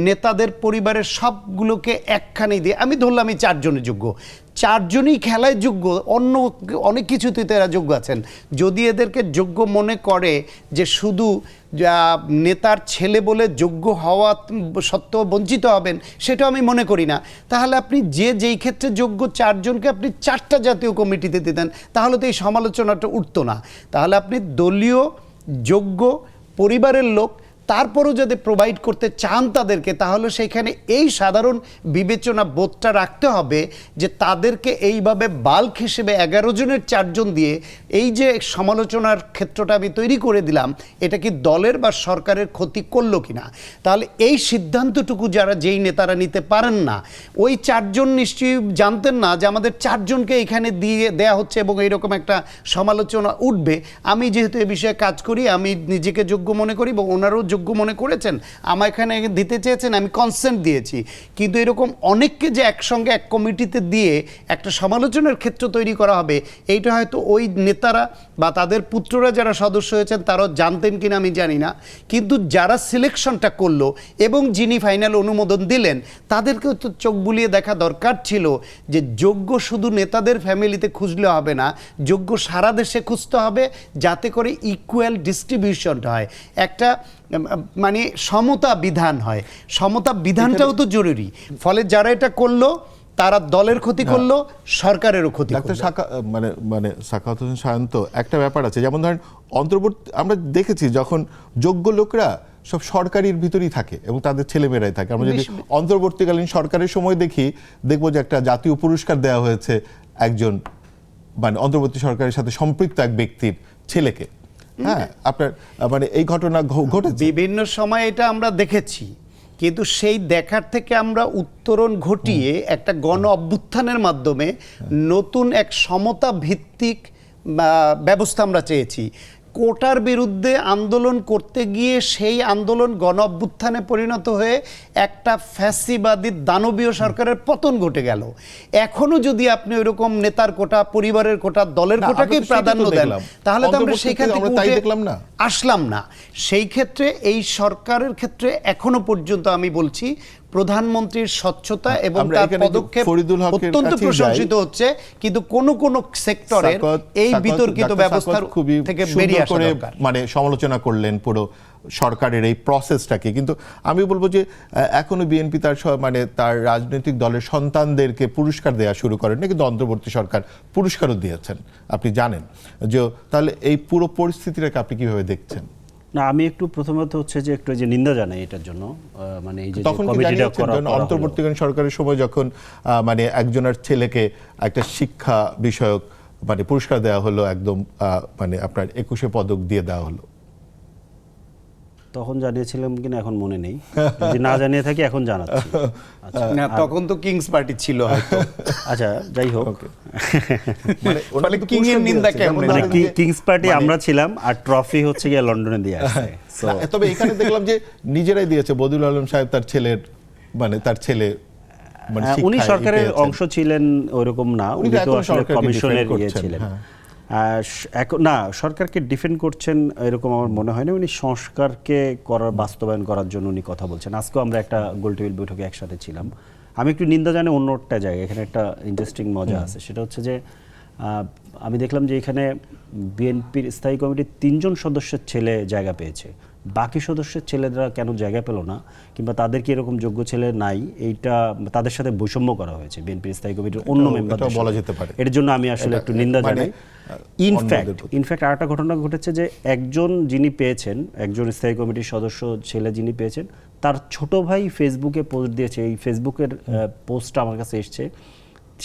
[SPEAKER 3] নেতাদের পরিবারের সবগুলোকে একখানে দিয়ে, আমি ধরলাম এই 4 জনের যোগ্য, 4 জনই খেলায় যোগ্য, অন্য অনেক কিছুতে এরা যোগ্য আছেন। যদি এদেরকে যোগ্য মনে করে যে শুধু নেতার ছেলে বলে যোগ্য হওয়া সত্ত্বেও বঞ্চিত হবেন, সেটা আমি মনে করি না। তাহলে আপনি যেই ক্ষেত্রে যোগ্য 4 জনকে আপনি 4টা জাতীয় কমিটিতে দিতেন, তাহলে তো এই সমালোচনাটা উঠতো না। তাহলে আপনি দলীয় যোগ্য পরিবারের লোক তারপরও যদি প্রোভাইড করতে চান তাদেরকে, তাহলে সেইখানে এই সাধারণ বিবেচনা বোধটা রাখতে হবে যে তাদেরকে এইভাবে বাল্ক হিসেবে 11 জনের 4 জন দিয়ে এই যে সমালোচনার ক্ষেত্রটা আমি তৈরি করে দিলাম, এটা কি দলের বা সরকারের ক্ষতি করলো কিনা? তাহলে এই সিদ্ধান্তটুকু যেই নেতারা নিতে পারেন না, ওই 4 জন নিশ্চয়ই জানতেন না যে আমাদের 4 জনকে এখানে দিয়ে দেয়া হচ্ছে এবং এইরকম একটা সমালোচনা উঠবে। আমি যেহেতু এ বিষয়ে কাজ করি, আমি নিজেকে যোগ্য মনে করি এবং ওনারও যোগ্য মনে করেছেন, আমার এখানে দিতে চেয়েছেন, আমি কনসেন্ট দিয়েছি। কিন্তু এরকম অনেককে যে একসঙ্গে এক কমিটিতে দিয়ে একটা সমালোচনার ক্ষেত্র তৈরি করা হবে, এইটা হয়তো ওই নেতারা বা তাদের পুত্ররা যারা সদস্য হয়েছেন তারাও জানতেন কিনা আমি জানি না। কিন্তু যারা সিলেকশনটা করলো এবং যিনি ফাইনাল অনুমোদন দিলেন, তাদেরকেও তো চোখ বুলিয়ে দেখা দরকার ছিল যে যোগ্য শুধু নেতাদের ফ্যামিলিতে খুঁজলে হবে না, যোগ্য সারা দেশে খুঁজতে হবে, যাতে করে ইকুয়াল ডিস্ট্রিবিউশনটা হয়, একটা মানে সমতা বিধান হয়। সমতা বিধানটাও তো জরুরি। ফলে যারা এটা করলো তারা দলের ক্ষতি করলো, সরকারেরও ক্ষতি
[SPEAKER 1] ডাক্তার
[SPEAKER 3] করলো।
[SPEAKER 1] মানে সাখাওয়াত হোসেন সায়ন্ত, একটা ব্যাপার আছে, যেমন ধরেন অন্তর্বর্তী, আমরা দেখেছি যখন যোগ্য লোকরা সব সরকারির ভিতরেই থাকে এবং তাদের ছেলেমেয়েরাই থাকে। আমরা যদি অন্তর্বর্তীকালীন সরকারের সময় দেখবো যে একটা জাতীয় পুরস্কার দেওয়া হয়েছে একজন মানে অন্তর্বর্তী সরকারের সাথে সম্পৃক্ত এক ব্যক্তির ছেলেকে। হ্যাঁ, আপনার মানে এই ঘটনা ঘটেছে
[SPEAKER 3] বিভিন্ন সময়, এটা আমরা দেখেছি। কিন্তু সেই দেখার থেকে আমরা উত্তরণ ঘটিয়ে একটা গণ অভ্যুত্থানের মাধ্যমে নতুন এক সমতা ভিত্তিক ব্যবস্থা আমরা চেয়েছি। কোটার বিরুদ্ধে আন্দোলন করতে গিয়ে সেই আন্দোলন গণ অভ্যুত্থানে পরিণত হয়ে একটা ফ্যাসিবাদী দানবীয় সরকারের পতন ঘটে গেল। এখনো যদি আপনি ওইরকম নেতার কোটা, পরিবারের কোটা, দলের কোটাকে প্রাধান্য দেন, তাহলে তো আমরা সেইখান থেকে আসলাম না। সেই ক্ষেত্রে এই সরকারের ক্ষেত্রে এখনো পর্যন্ত আমি বলছি প্রধানমন্ত্রীর স্বচ্ছতা এবং তার পদক্ষেপ অত্যন্ত প্রশংসিত হচ্ছে, কিন্তু কোন সেক্টরের এই বিতর্কিত ব্যবস্থার থেকে বেরিয়ে আসা দরকার।
[SPEAKER 1] মানে সমালোচনা করলেন পুরো সরকারের এই প্রসেসটাকে, কিন্তু আমি বলবো যে এখনো বিএনপি তার রাজনৈতিক দলের সন্তানদেরকে পুরস্কার দেওয়া শুরু করেন না, কিন্তু অন্তর্বর্তী সরকার পুরস্কারও দিয়েছেন, আপনি জানেন। যে তাহলে এই পুরো পরিস্থিতিটাকে আপনি কিভাবে দেখছেন?
[SPEAKER 2] না, আমি একটু প্রথমত হচ্ছে যে একটু যে নিন্দা জানাই এটার জন্য। মানে এই যে
[SPEAKER 1] তখন কমিটিটা করা অন্তর্বর্তীকালীন সরকারের সময় যখন মানে একজনের ছেলেকে একটা শিক্ষা বিষয়ক মানে পুরস্কার দেওয়া হলো, একদম মানে আপনার 21শে পদক দিয়ে দেওয়া হলো,
[SPEAKER 2] তখন জানিয়েছিলাম কিনা এখন মনে নেই, যদি না জানিয়ে থাকি এখন জানাচ্ছি।
[SPEAKER 3] না, তখন তো কিংস পার্টি ছিল হয়তো।
[SPEAKER 2] আচ্ছা, যাই হোক,
[SPEAKER 3] মানে কিং এর নিন্দা কেমন?
[SPEAKER 2] মানে কিংস পার্টি আমরা ছিলাম, আর ট্রফি হচ্ছে গিয়ে লন্ডনে দিয়ে আসছে।
[SPEAKER 1] তবে এখানে দেখলাম যে নিজেরাই দিয়েছে, বদিউল আলম সাহেব তার ছেলের মানে তার ছেলে
[SPEAKER 2] উনি সরকারের অংশ ছিলেন ওরকম না, উনি তো আসলে কমিশনের ইয়ে ছিলেন। এখন না, সরকারকে ডিফেন্ড করছেন এরকম আমার মনে হয় না। উনি সংস্কারকে বাস্তবায়ন করার জন্য উনি কথা বলছেন। আজকেও আমরা একটা গোলটেবিল বৈঠকে একসাথে ছিলাম। আমি একটু নিন্দা জানি অন্য একটা জায়গায়, এখানে একটা ইন্টারেস্টিং মজা আছে। সেটা হচ্ছে যে আমি দেখলাম যে এখানে বিএনপির স্থায়ী কমিটির 3 জন সদস্যের ছেলে জায়গা পেয়েছে, বাকি সদস্যের ছেলেরা কেন জায়গা পেল না, কিংবা তাদের কি এরকম যোগ্য ছেলে নাই, এইটা তাদের সাথে বৈষম্য করা হয়েছে বিএনপির স্থায়ী কমিটির অন্য মেম্বারদের।
[SPEAKER 1] বলা যেতে পারে।
[SPEAKER 2] এর জন্য আমি আসলে একটু নিন্দা জানাই। ইনফ্যাক্ট আরেকটা ঘটনা ঘটেছে যে একজন যিনি পেয়েছেন, একজন স্থায়ী কমিটির সদস্য ছেলে যিনি পেয়েছেন, তার ছোট ভাই ফেসবুকে পোস্ট দিয়েছে। এই ফেসবুকের পোস্টটা আমার কাছে এসছে।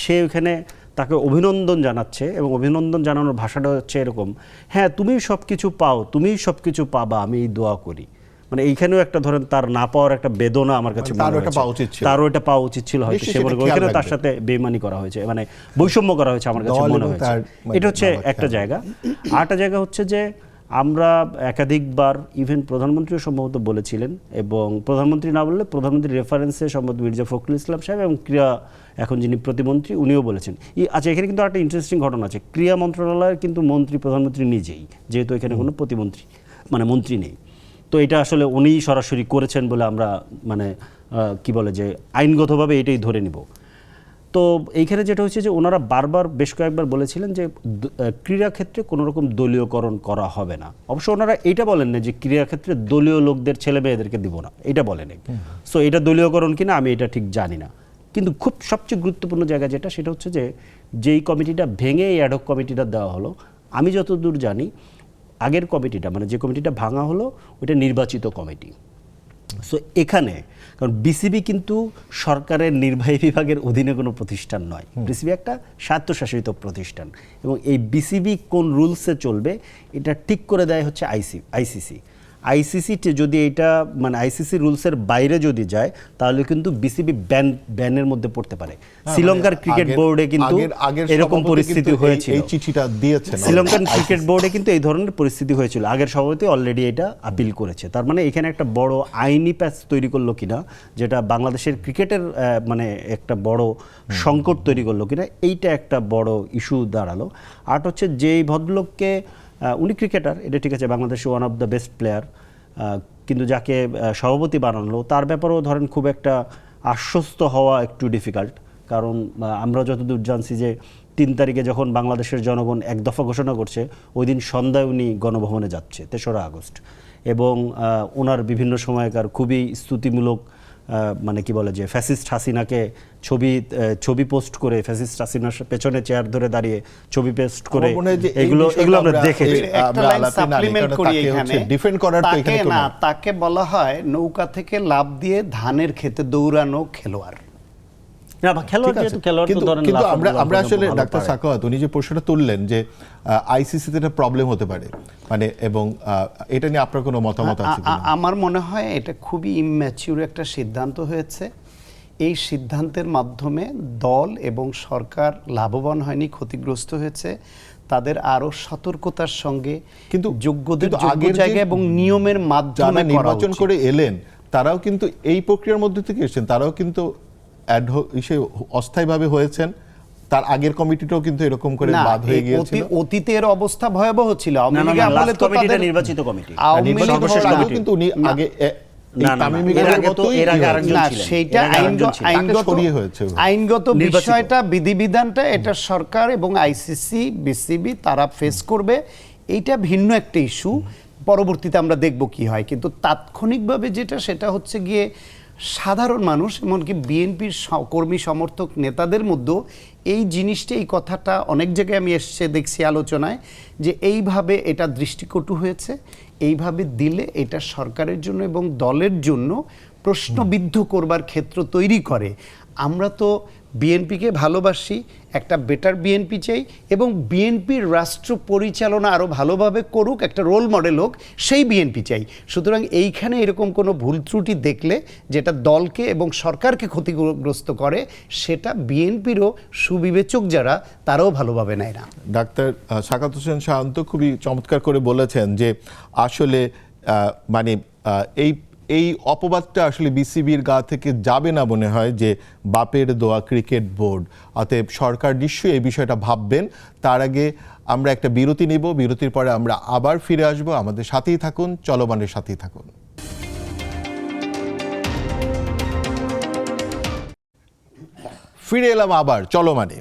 [SPEAKER 2] সে ওখানে তাকে অভিনন্দন জানাচ্ছে, এবং অভিনন্দন জানানোর ভাষাটা হচ্ছে এরকম: হ্যাঁ, তুমিই সব কিছু পাও, তুমিই সব কিছু পাবা, আমি এই দোয়া করি। মানে এইখানেও একটা ধরেন তার না পাওয়ার একটা বেদনা আমার কাছে মনে হয়েছে। তারও এটা পাওয়া উচিত ছিল হয়তো, সে মনে করে ওইখানে তার সাথে বেইমানি করা হয়েছে, মানে বৈষম্য করা হয়েছে আমার কাছে মনে হয়েছে। এটা হচ্ছে একটা জায়গা। আরেকটা জায়গা হচ্ছে যে আমরা একাধিকবার, ইভেন প্রধানমন্ত্রীও সম্ভবত বলেছিলেন, এবং প্রধানমন্ত্রী না বললে প্রধানমন্ত্রীর রেফারেন্সে সম্ভবত মির্জা ফখরুল ইসলাম সাহেব এবং ক্রীড়া এখন যিনি প্রতিমন্ত্রী উনিও বলেছেন। আচ্ছা, এখানে কিন্তু একটা ইন্টারেস্টিং ঘটনা আছে। ক্রীড়া মন্ত্রণালয়ের কিন্তু মন্ত্রী প্রধানমন্ত্রী নিজেই, যেহেতু এখানে কোনো প্রতিমন্ত্রী মানে মন্ত্রী নেই। তো এটা আসলে উনিই সরাসরি করেছেন বলে আমরা মানে কি বলে যে আইনগতভাবে এটাই ধরে নিব। তো এইখানে যেটা হচ্ছে যে ওনারা বারবার বেশ কয়েকবার বলেছিলেন যে ক্রীড়া ক্ষেত্রে কোনো রকম দলীয়করণ করা হবে না। অবশ্য ওনারা এটা বলেন না যে ক্রীড়া ক্ষেত্রে দলীয় লোকদের ছেলে মেয়েদেরকে দিব না, এটা বলেন। সো এটা দলীয়করণ কিনা আমি এটা ঠিক জানি না। কিন্তু খুব সবচেয়ে গুরুত্বপূর্ণ জায়গা যেটা, সেটা হচ্ছে যে যেই কমিটিটা ভেঙে এই অ্যাডহক কমিটিটা দেওয়া হলো, আমি যতদূর জানি আগের কমিটিটা মানে যে কমিটিটা ভাঙা হলো ওইটা নির্বাচিত কমিটি। সো এখানে কারণ বিসিবি কিন্তু সরকারের নির্বাহী বিভাগের অধীনে কোনো প্রতিষ্ঠান নয়, বিসিবি একটা স্বায়ত্তশাসিত প্রতিষ্ঠান, এবং এই বিসিবি কোন রুলসে চলবে এটা ঠিক করে দেয় হচ্ছে আইসিসি। আইসিসিতে যদি এটা মানে আইসিসি রুলসের বাইরে যদি যায় তাহলে কিন্তু বিসিবি ব্যানের মধ্যে পড়তে পারে। শ্রীলঙ্কার ক্রিকেট বোর্ডে কিন্তু এরকম পরিস্থিতি হয়েছিল,
[SPEAKER 1] এই চিঠিটা দিয়েছেন
[SPEAKER 2] শ্রীলঙ্কান ক্রিকেট বোর্ডে কিন্তু এই ধরনের পরিস্থিতি হয়েছিল। আগের সভাপতি অলরেডি এটা আপিল করেছে। তার মানে এখানে একটা বড় আইনি প্যাচ তৈরি করলো কিনা, যেটা বাংলাদেশের ক্রিকেটের মানে একটা বড় সংকট তৈরি করলো কিনা, এইটা একটা বড় ইস্যু দাঁড়ালো। আর হচ্ছে যেই ভদ্রলোককে, উনি ক্রিকেটার, এটা ঠিক আছে, বাংলাদেশে one of the best player, কিন্তু যাকে সভাপতি বানালো তার ব্যাপারেও ধরেন খুব একটা আশ্বস্ত হওয়া একটু ডিফিকাল্ট। কারণ আমরা যতদূর জানছি যে 3 তারিখে যখন বাংলাদেশের জনগণ এক দফা ঘোষণা করছে, ওই দিন সন্ধ্যায় উনি গণভবনে যাচ্ছে 3রা আগস্ট, এবং ওনার বিভিন্ন সময়কার খুবই স্তুতিমূলক মানে কি বলে যে ফ্যাসিস্ট হাসিনাকে ছবি পোস্ট করে, ফ্যাসিস্ট হাসিনার পেছনে চেয়ার ধরে দাঁড়িয়ে ছবি পোস্ট করে, এগুলো আমরা দেখেছি।
[SPEAKER 3] একটা লাইন সাপ্লিমেন্ট করি এখানে, ডিফেন্ড করার তো এখানে না, তাকে বলা হয় নৌকা থেকে লাফ দিয়ে ধানের খেতে দৌড়ানো খেলোয়াড়।
[SPEAKER 1] কিন্তু আমরা আসলে ডাক্তার সাখাওয়াত উনি যে প্রশ্নটা তুললেন যে আইসিসিতে একটা প্রবলেম হতে পারে মানে, এবং এটা নিয়ে আপনার কোনো মতামত আছে কিনা?
[SPEAKER 3] আমার মনে হয় এটা খুবই ইম্যাচিউর একটা সিদ্ধান্ত হয়েছে। এই সিদ্ধান্তের মাধ্যমে দল এবং সরকার লাভবান হয়নি, ক্ষতিগ্রস্ত হয়েছে। তাদের আরো সতর্কতার সঙ্গে
[SPEAKER 1] কিন্তু
[SPEAKER 3] যোগ্যদের যোগ্য জায়গা এবং নিয়মের মাধ্যমে
[SPEAKER 1] নির্বাচন করে এলেন, তারাও কিন্তু এই প্রক্রিয়ার মধ্যে থেকে এসেছেন, তারাও কিন্তু অস্থায়ীভাবে হয়েছেন। তার আগের কমিটিটাও কিন্তু এরকম করে বাদ হয়ে গিয়েছিল।
[SPEAKER 3] অতীতের অবস্থা ভয়াবহ ছিল।
[SPEAKER 2] নির্বাচিত কমিটি
[SPEAKER 3] কিন্তু উনি আগে আইনগত বিষয়টা, বিধিবিধানটা এটা সরকার এবং আইসিসি বিসিবি তারা ফেস করবে, এইটা ভিন্ন একটা ইস্যু। পরবর্তীতে আমরা দেখব কি হয়। কিন্তু তাৎক্ষণিকভাবে যেটা, সেটা হচ্ছে গিয়ে সাধারণ মানুষ, এমনকি বিএনপির কর্মী সমর্থক নেতাদের মধ্যেও এই জিনিসটা, এই কথাটা অনেক জায়গায় আমি দেখছি আলোচনায়, যে এইভাবে এটা দৃষ্টিকটু হয়েছে, এইভাবে দিলে এটা সরকারের জন্য এবং দলের জন্য প্রশ্নবিদ্ধ করবার ক্ষেত্র তৈরি করে। আমরা তো বিএনপিকে ভালোবাসি, একটা বেটার বিএনপি চাই, এবং বিএনপির রাষ্ট্র পরিচালনা আরও ভালোভাবে করুক, একটা রোল মডেল হোক, সেই বিএনপি চাই। সুতরাং এইখানে এরকম কোনো ভুল ত্রুটি দেখলে যেটা দলকে এবং সরকারকে ক্ষতিগ্রস্ত করে, সেটা বিএনপিরও সুবিবেচক যারা, তারাও ভালোভাবে নেয় না।
[SPEAKER 1] ডাক্তার সাখাওয়াত হোসেন শান্ত খুবই চমৎকার করে বলেছেন যে আসলে মানে এই এই অপবাদটা আসলে বিসিবির গা থেকে যাবে না মনে হয়, যে বাপের দোয়া ক্রিকেট বোর্ড। অতএব সরকার নিশ্চয়ই এই বিষয়টা ভাববেন। তার আগে আমরা একটা বিরতি নিব, বিরতির পরে আমরা আবার ফিরে আসব। আমাদের সাথেই থাকুন, চলমানের সাথেই থাকুন। ফিরে এলাম আবার চলমানে।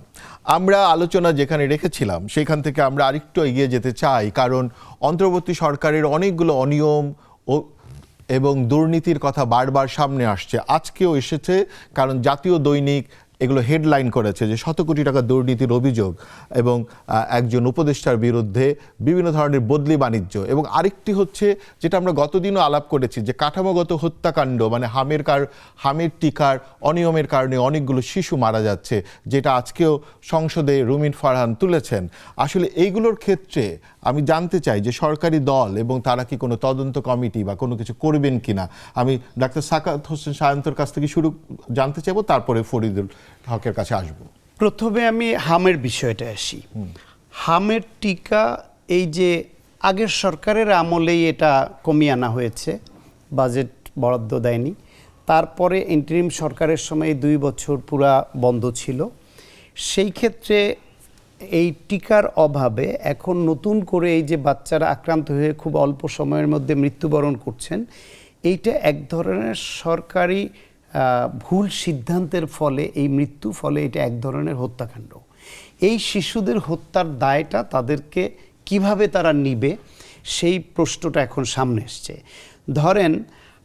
[SPEAKER 1] আমরা আলোচনা যেখানে রেখেছিলাম সেখান থেকে আমরা আরেকটু এগিয়ে যেতে চাই, কারণ অন্তর্বর্তী সরকারের অনেকগুলো অনিয়ম এবং দুর্নীতির কথা বারবার সামনে আসছে। আজকেও এসেছে, কারণ জাতীয় দৈনিক এগুলো হেডলাইন করেছে যে শত কোটি টাকা দুর্নীতির অভিযোগ এবং একজন উপদেষ্টার বিরুদ্ধে বিভিন্ন ধরনের বদলি বাণিজ্য। এবং আরেকটি হচ্ছে যেটা আমরা গতদিনও আলাপ করেছি, যে কাঠামোগত হত্যাকাণ্ড, মানে হামের টিকার অনিয়মের কারণে অনেকগুলো শিশু মারা যাচ্ছে, যেটা আজকেও সংসদে রুমিন ফারহান তুলেছেন। আসলে এইগুলোর ক্ষেত্রে আমি জানতে চাই যে সরকারি দল এবং তারা কি কোনো তদন্ত কমিটি বা কোনো কিছু করবেন কিনা। আমি ডাক্তার সাকাত হোসেন সায়ন্তর কাছ থেকে শুরু জানতে চাইবো, তারপরে ফরিদুল হকের কাছে আসব।
[SPEAKER 3] প্রথমে আমি হামের বিষয়টা আসি। হামের টিকা এই যে আগের সরকারের আমলেই এটা কমিয়ে আনা হয়েছে, বাজেট বরাদ্দ দেয়নি। তারপরে ইন্টারিম সরকারের সময় 2 বছর পুরা বন্ধ ছিল। সেই ক্ষেত্রে এই টিকার অভাবে এখন নতুন করে এই যে বাচ্চারা আক্রান্ত হয়ে খুব অল্প সময়ের মধ্যে মৃত্যুবরণ করছেন, এইটা এক ধরনের সরকারি ভুল সিদ্ধান্তের ফলে এই মৃত্যু, ফলে এটা এক ধরনের হত্যাকাণ্ড। এই শিশুদের হত্যার দায়টা তাদেরকে কিভাবে তারা নিবে, সেই প্রশ্নটা এখন সামনে এসছে। ধরেন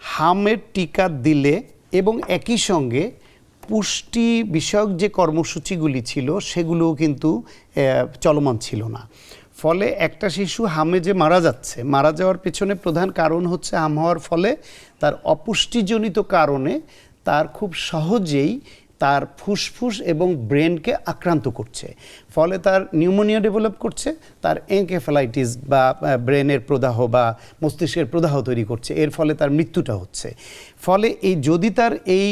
[SPEAKER 3] হামের টিকা দিলে এবং একই সঙ্গে পুষ্টি বিষয়ক যে কর্মসূচিগুলি ছিল সেগুলোও কিন্তু চলমান ছিল না। ফলে একটা শিশু হামে যে মারা যাচ্ছে, মারা যাওয়ার পেছনে প্রধান কারণ হচ্ছে হাম হওয়ার ফলে তার অপুষ্টিজনিত কারণে তার খুব সহজেই তার ফুসফুস এবং ব্রেনকে আক্রান্ত করছে। ফলে তার নিউমোনিয়া ডেভেলপ করছে, তার এনকেফেলাইটিস বা ব্রেনের প্রদাহ বা মস্তিষ্কের প্রদাহ তৈরি করছে। এর ফলে তার মৃত্যুটা হচ্ছে। ফলে এই যদি তার এই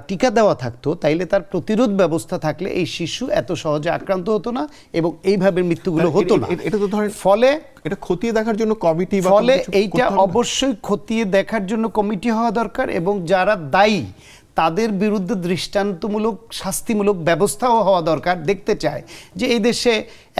[SPEAKER 3] টিকা দেওয়া থাকতো, তাইলে তার প্রতিরোধ ব্যবস্থা থাকলে এই শিশু এত সহজে আক্রান্ত হতো না এবং এইভাবে মৃত্যুগুলো হতো না।
[SPEAKER 1] এটা তো ধরেন
[SPEAKER 3] ফলে
[SPEAKER 1] এটা খতিয়ে দেখার জন্য কমিটি,
[SPEAKER 3] ফলে এইটা অবশ্যই খতিয়ে দেখার জন্য কমিটি হওয়া দরকার এবং যারা দায়ী তাদের বিরুদ্ধে দৃষ্টান্তমূলক শাস্তিমূলক ব্যবস্থাও হওয়া দরকার। দেখতে চায় যে এই দেশে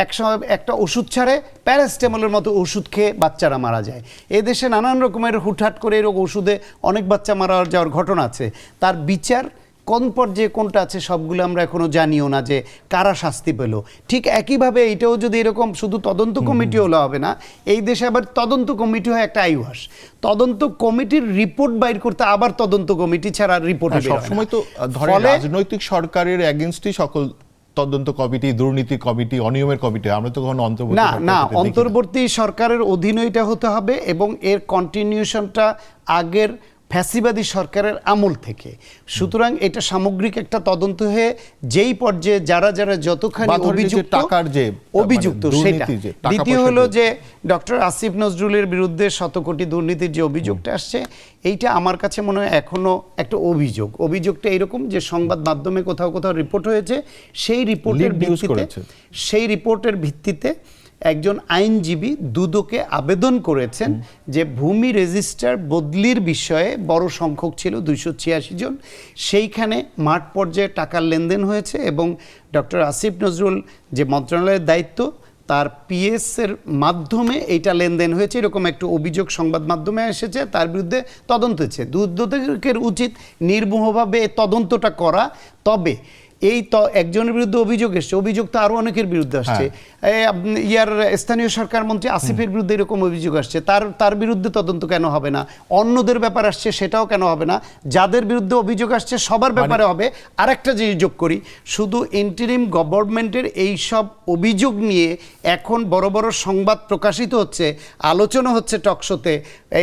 [SPEAKER 3] একসময় একটা ওষুধ ছাড়ে, প্যারাসিটামলের মতো ওষুধ খেয়ে বাচ্চারা মারা যায়। এই দেশে নানান রকমের হুটহাট করে এরকম ওষুধে অনেক বাচ্চা মারা যাওয়ার ঘটনা আছে। তার বিচার কোন পর্যায়ে কোনটা আছে সবগুলো আমরা এখনো জানিও না যে কারা শাস্তি পেল। ঠিক একইভাবে এইটাও যদি এরকম শুধু তদন্ত কমিটি হলে হবে না, এই দেশে আবার তদন্ত কমিটি হয় একটা আইওয়াস। তদন্ত কমিটির রিপোর্ট বাইর করতে আবার তদন্ত কমিটি ছাড়া রিপোর্ট
[SPEAKER 1] সবসময় তো ধরেন রাজনৈতিক সরকারের এগেইনস্টই সকল তদন্ত কমিটি, দুর্নীতি কমিটি, অনিয়মের কমিটি। আমরা তো কখনো
[SPEAKER 3] অন্তর্বর্তী সরকারের অধীনে এটা হতে হবে এবং এর কন্টিনিউশনটা আগের ফ্যাসিবাদী সরকারের আমল থেকে। সুতরাং এটা সামগ্রিক একটা তদন্ত হয়ে যেই পর্যায়ে যারা যারা যতখানি অভিযুক্ত সেটা। দ্বিতীয় হলো যে ডক্টর আসিফ নজরুলের বিরুদ্ধে 100 কোটি দুর্নীতির যে অভিযোগটা আসছে, এইটা আমার কাছে মনে হয় এখনো একটা অভিযোগটা এরকম যে সংবাদ মাধ্যমে কোথাও কোথাও রিপোর্ট হয়েছে, সেই রিপোর্টের ভিত্তিতে একজন আইনজীবী দুদকে আবেদন করেছেন যে ভূমি রেজিস্ট্রার বদলির বিষয়ে বড় সংখ্যক ছিল 286 জন, সেইখানে মাঠ পর্যায়ে টাকার লেনদেন হয়েছে এবং ডক্টর আসিফ নজরুল যে মন্ত্রণালয়ের দায়িত্ব তার পিএস এর মাধ্যমে এইটা লেনদেন হয়েছে, এরকম একটা অভিযোগ সংবাদ মাধ্যমে এসেছে। তার বিরুদ্ধে তদন্ত হয়েছে। দুদকের উচিত নির্মোহভাবে তদন্তটা করা। তবে এই একজনের বিরুদ্ধে অভিযোগ এসছে, অভিযোগ তো আরো অনেকের বিরুদ্ধে আসছে। স্থানীয় সরকার মন্ত্রী আসিফের বিরুদ্ধে এরকম অভিযোগ আসছে, তার বিরুদ্ধে তদন্ত কেন হবে না? অন্যদের ব্যাপার আসছে, সেটাও কেন হবে না? যাদের বিরুদ্ধে অভিযোগ আসছে সবার ব্যাপারে হবে। আরেকটা জিনিস যোগ করি, শুধু ইন্টারিম গভর্নমেন্টের এই সব অভিযোগ নিয়ে এখন বড় বড় সংবাদ প্রকাশিত হচ্ছে, আলোচনা হচ্ছে টকশোতে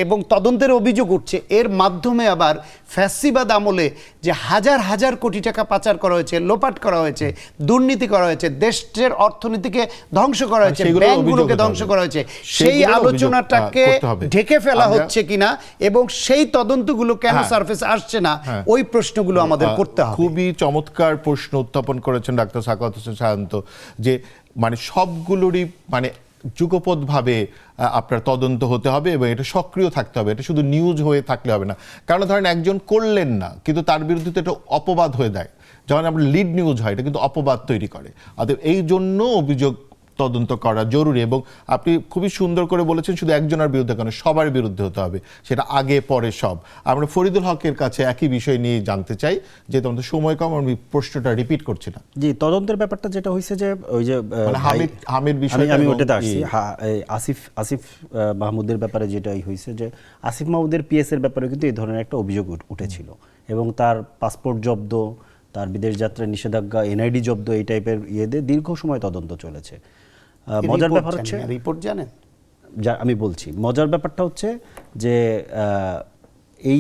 [SPEAKER 3] এবং তদন্তের অভিযোগ উঠছে। এর মাধ্যমে আবার ফ্যাসিবাদ আমলে যে হাজার হাজার কোটি টাকা পাচার করা হয়েছে, লোপাট করা হয়েছে, দুর্নীতি করা হয়েছে, দেশের অর্থনীতিকে ধ্বংস করা হয়েছে, ব্যাংকগুলোকে ধ্বংস করা হয়েছে, সেই আলোচনাটাকে ঢেকে ফেলা হচ্ছে কিনা এবং সেই তদন্তগুলো কেন সারফেস আসছে না, ওই প্রশ্নগুলো আমাদের করতে হবে।
[SPEAKER 1] খুবই চমৎকার প্রশ্ন উত্থাপন করেছেন ডাক্তার সাকাত হোসেন সায়ন্ত, যে মানে সবগুলোরই মানে যুগপৎভাবে আপনার তদন্ত হতে হবে এবং এটা সক্রিয় থাকতে হবে, এটা শুধু নিউজ হয়ে থাকলে হবে না। কারণ ধরেন একজন করলেন না কিন্তু তার বিরুদ্ধে তো এটা অপবাদ হয়ে দেয়, যখন আপনার লিড নিউজ হয় এটা কিন্তু অপবাদ তৈরি করে। অতএব এই জন্য অভিযোগ তদন্ত করা জরুরি। এবং আপনি খুবই সুন্দর করে বলেছেন শুধু একজনের বিরুদ্ধে কেন, সবার বিরুদ্ধে হতে হবে, সেটা আগে পরে সব। আমরা ফরিদুল হকের কাছে একই বিষয় নিয়ে জানতে চাই, যেহেতু আমাদের সময় কম, আমি প্রশ্নটা রিপিট করছি না।
[SPEAKER 2] জি, তদন্তের ব্যাপারটা যেটা হয়েছে যে ওই যে
[SPEAKER 1] মানে হামিদ বিষয়
[SPEAKER 2] আমি ওটাতে আসছি। আসিফ মাহমুদের ব্যাপারে যেটাই হয়েছে যে আসিফ মাহমুদের পিএস এর ব্যাপারে কিন্তু এই ধরনের একটা অভিযোগ উঠেছিল এবং তার পাসপোর্ট জব্দ, তার বিদেশ যাত্রার নিষেধাজ্ঞা, এনআইডি জব্দ, এই টাইপের ইয়েদের দীর্ঘ সময় তদন্ত চলেছে। মজার ব্যাপার হচ্ছে,
[SPEAKER 3] রিপোর্ট জানেন,
[SPEAKER 2] আমি বলছি মজার ব্যাপারটা হচ্ছে যে এই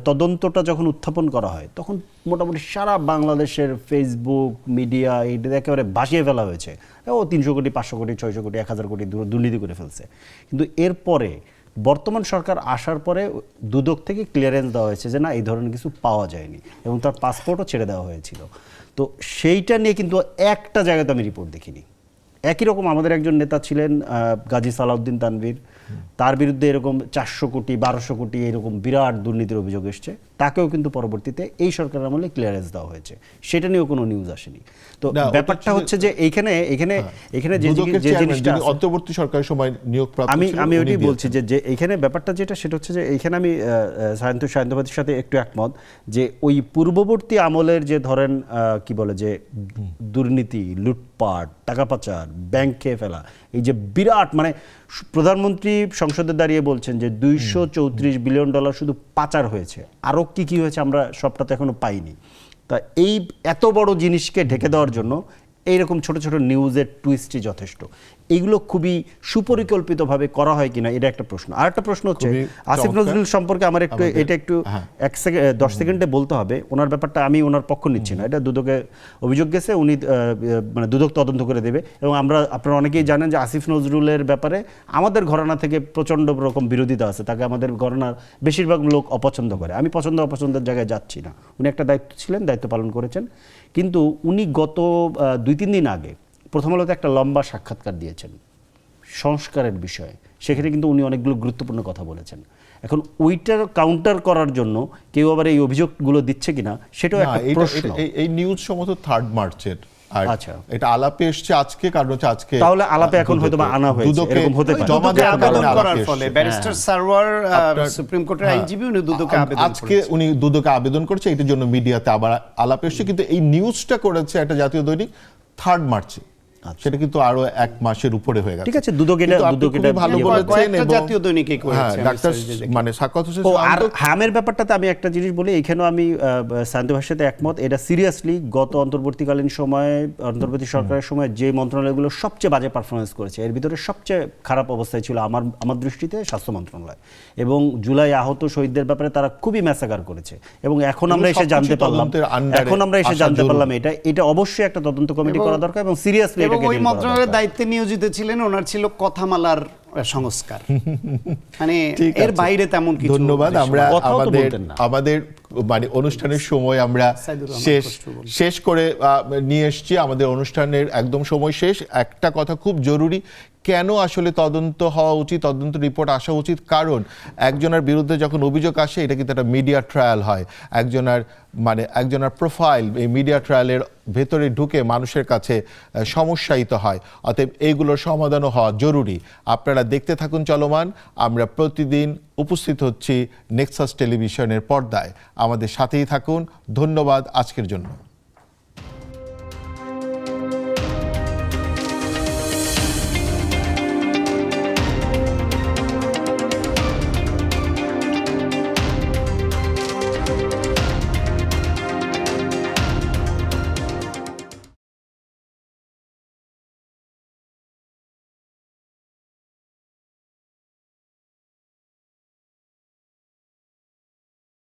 [SPEAKER 2] তদন্তটা যখন উত্থাপন করা হয় তখন মোটামুটি সারা বাংলাদেশের ফেসবুক মিডিয়া এইটা একেবারে ভাসিয়ে ফেলা হয়েছে, ও 300 কোটি 500 কোটি 600 কোটি 1000 কোটি দুর্নীতি করে ফেলছে। কিন্তু এরপরে বর্তমান সরকার আসার পরে দুদক থেকে ক্লিয়ারেন্স দেওয়া হয়েছে যে না, এই ধরনের কিছু পাওয়া যায়নি এবং তার পাসপোর্টও ছেড়ে দেওয়া হয়েছিল। তো সেইটা নিয়ে কিন্তু একটা জায়গাতে আমি রিপোর্ট দেখিনি। একই রকম আমাদের একজন নেতা ছিলেন গাজী সালাউদ্দিন তানভীর, তার বিরুদ্ধে এরকম 400 কোটি 1200 কোটি এরকম বিরাট দুর্নীতির অভিযোগ এসছে, তাকেও কিন্তু পরবর্তীতে এই সরকারের আমলে ক্লিয়ারেন্স দেওয়া হয়েছে, সেটা নিয়েও কোনো নিউজ আসেনি। তো ব্যাপারটা হচ্ছে যে এইখানে যে জিনিসটা
[SPEAKER 1] অন্তর্বর্তী সরকারের সময় নিয়োগপ্রাপ্ত
[SPEAKER 2] আমি ওইটাই বলছি যে এইখানে ব্যাপারটা যেটা সেটা হচ্ছে যে এইখানে আমি সায়ন্তবাদীর সাথে একটু একমত যে ওই পূর্ববর্তী আমলের যে ধরেন কি বলে যে দুর্নীতি, লুটপাট, টাকা পাচার, ব্যাংক খেয়ে ফেলা, এই যে বিরাট মানে প্রধানমন্ত্রী সংসদে দাঁড়িয়ে বলছেন যে $234 বিলিয়ন শুধু পাচার হয়েছে, আরও কি হয়েছে আমরা সবটা তো এখনো পাইনি। তা এই এত বড় জিনিসকে ঢেকে দেওয়ার জন্য এইরকম ছোট ছোট নিউজের টুইস্টই যথেষ্ট। এইগুলো খুবই সুপরিকল্পিতভাবে করা হয় কিনা এটা একটা প্রশ্ন। আর একটা প্রশ্ন হচ্ছে আসিফ নজরুল সম্পর্কে আমার একটু 10 সেকেন্ডে বলতে হবে। ওনার ব্যাপারটা আমি ওনার পক্ষ নিচ্ছি না, এটা দুদকে অভিযোগ গেছে, উনি মানে দুদক তদন্ত করে দেবে। এবং আপনারা অনেকেই জানেন যে আসিফ নজরুলের ব্যাপারে আমাদের ঘরানা থেকে প্রচণ্ড রকম বিরোধিতা আছে, তাকে আমাদের ঘরানার বেশিরভাগ লোক অপছন্দ করে। আমি পছন্দ অপছন্দের জায়গায় যাচ্ছি না, উনি একটা দায়িত্ব ছিলেন, দায়িত্ব পালন করেছেন। কিন্তু উনি গত 2-3 দিন আগে প্রথম আলোতে একটা লম্বা সাক্ষাৎকার দিয়েছেন সংস্কারের বিষয়ে, সেখানে কিন্তু উনি অনেকগুলো গুরুত্বপূর্ণ কথা বলেছেন। এখন ওইটার কাউন্টার করার জন্য কেউ আবার এই অভিযোগগুলো দিচ্ছে কিনা সেটাও একটা প্রশ্ন।
[SPEAKER 1] এই নিউজ সম্ভবত 3 মার্চের, আর
[SPEAKER 2] আচ্ছা
[SPEAKER 1] এটা আলাপে এসেছে আজকে, কারণ হচ্ছে আজকে
[SPEAKER 2] তাহলে আলাপে এখন হয়তো আনা হয়েছে, এরকম হতে পারে
[SPEAKER 1] জমা দেওয়ার
[SPEAKER 3] আবেদন
[SPEAKER 1] কারণে
[SPEAKER 3] করার ফলে ব্যারিস্টার সারওয়ার সুপ্রিম কোর্টের আইনজীবী, উনি দুদকে আবেদন
[SPEAKER 1] আজকে উনি দুদকে আবেদন করেছে, এটার জন্য মিডিয়াতে আবার আলাপ এসেছে। কিন্তু এই নিউজটা করেছে একটা জাতীয় দৈনিক 3 মার্চে, সেটা কিন্তু আরো 1 মাসের উপরে হয়ে গেছে।
[SPEAKER 2] ঠিক আছে, দুদক এটা
[SPEAKER 1] ভালো বলেছেন। এবং
[SPEAKER 3] জাতীয় দৈনিকে করেছে
[SPEAKER 1] ডাক্তার মানে সাকাত হোসেন
[SPEAKER 2] আর হামের ব্যাপারটাতে আমি একটা জিনিস বলি, এখানেও আমি শান্ত ভাষার সাথে একমত। এটা সিরিয়াসলি গত অন্তর্বর্তীকালীন সময়ে, অন্তর্বর্তী সরকারের সময় যে মন্ত্রণালয়গুলো সবচেয়ে বাজে পারফরমেন্স করেছে, এর ভিতরে সবচেয়ে খারাপ অবস্থায় ছিল আমার দৃষ্টিতে স্বাস্থ্য মন্ত্রণালয়। এবং জুলাই আহত শহীদদের ব্যাপারে তারা খুবই ম্যাসাকার করেছে। এবং এখন আমরা এসে জানতে পারলাম এটা অবশ্যই একটা তদন্ত কমিটি করা দরকার এবং সিরিয়াসলি এটাকে
[SPEAKER 3] মন্ত্রণালয়ের দায়িত্বে নিয়োজিত ছিলেন, ওনার ছিল কথামালার সংস্কার, মানে এর বাইরে তেমন কিছু।
[SPEAKER 1] ধন্যবাদ। আমরা আমাদের মানে অনুষ্ঠানের সময় আমরা শেষ করে নিয়ে এসেছি, আমাদের অনুষ্ঠানের একদম সময় শেষ। একটা কথা খুব জরুরি, কেন আসলে তদন্ত হওয়া উচিত, তদন্ত রিপোর্ট আসা উচিত? কারণ একজনের বিরুদ্ধে যখন অভিযোগ আসে এটা কিন্তু একটা মিডিয়া ট্রায়াল হয়, একজনের প্রোফাইল এই মিডিয়া ট্রায়ালের ভেতরে ঢুকে মানুষের কাছে সমস্যায়িত হয়। অতএব এইগুলোর সমাধানও হওয়া জরুরি। আপনারা দেখতে থাকুন চলমান। আমরা প্রতিদিন উপস্থিত হচ্ছি নেক্সাস টেলিভিশনের পর্দায়, আমাদের সাথেই থাকুন। ধন্যবাদ আজকের জন্য।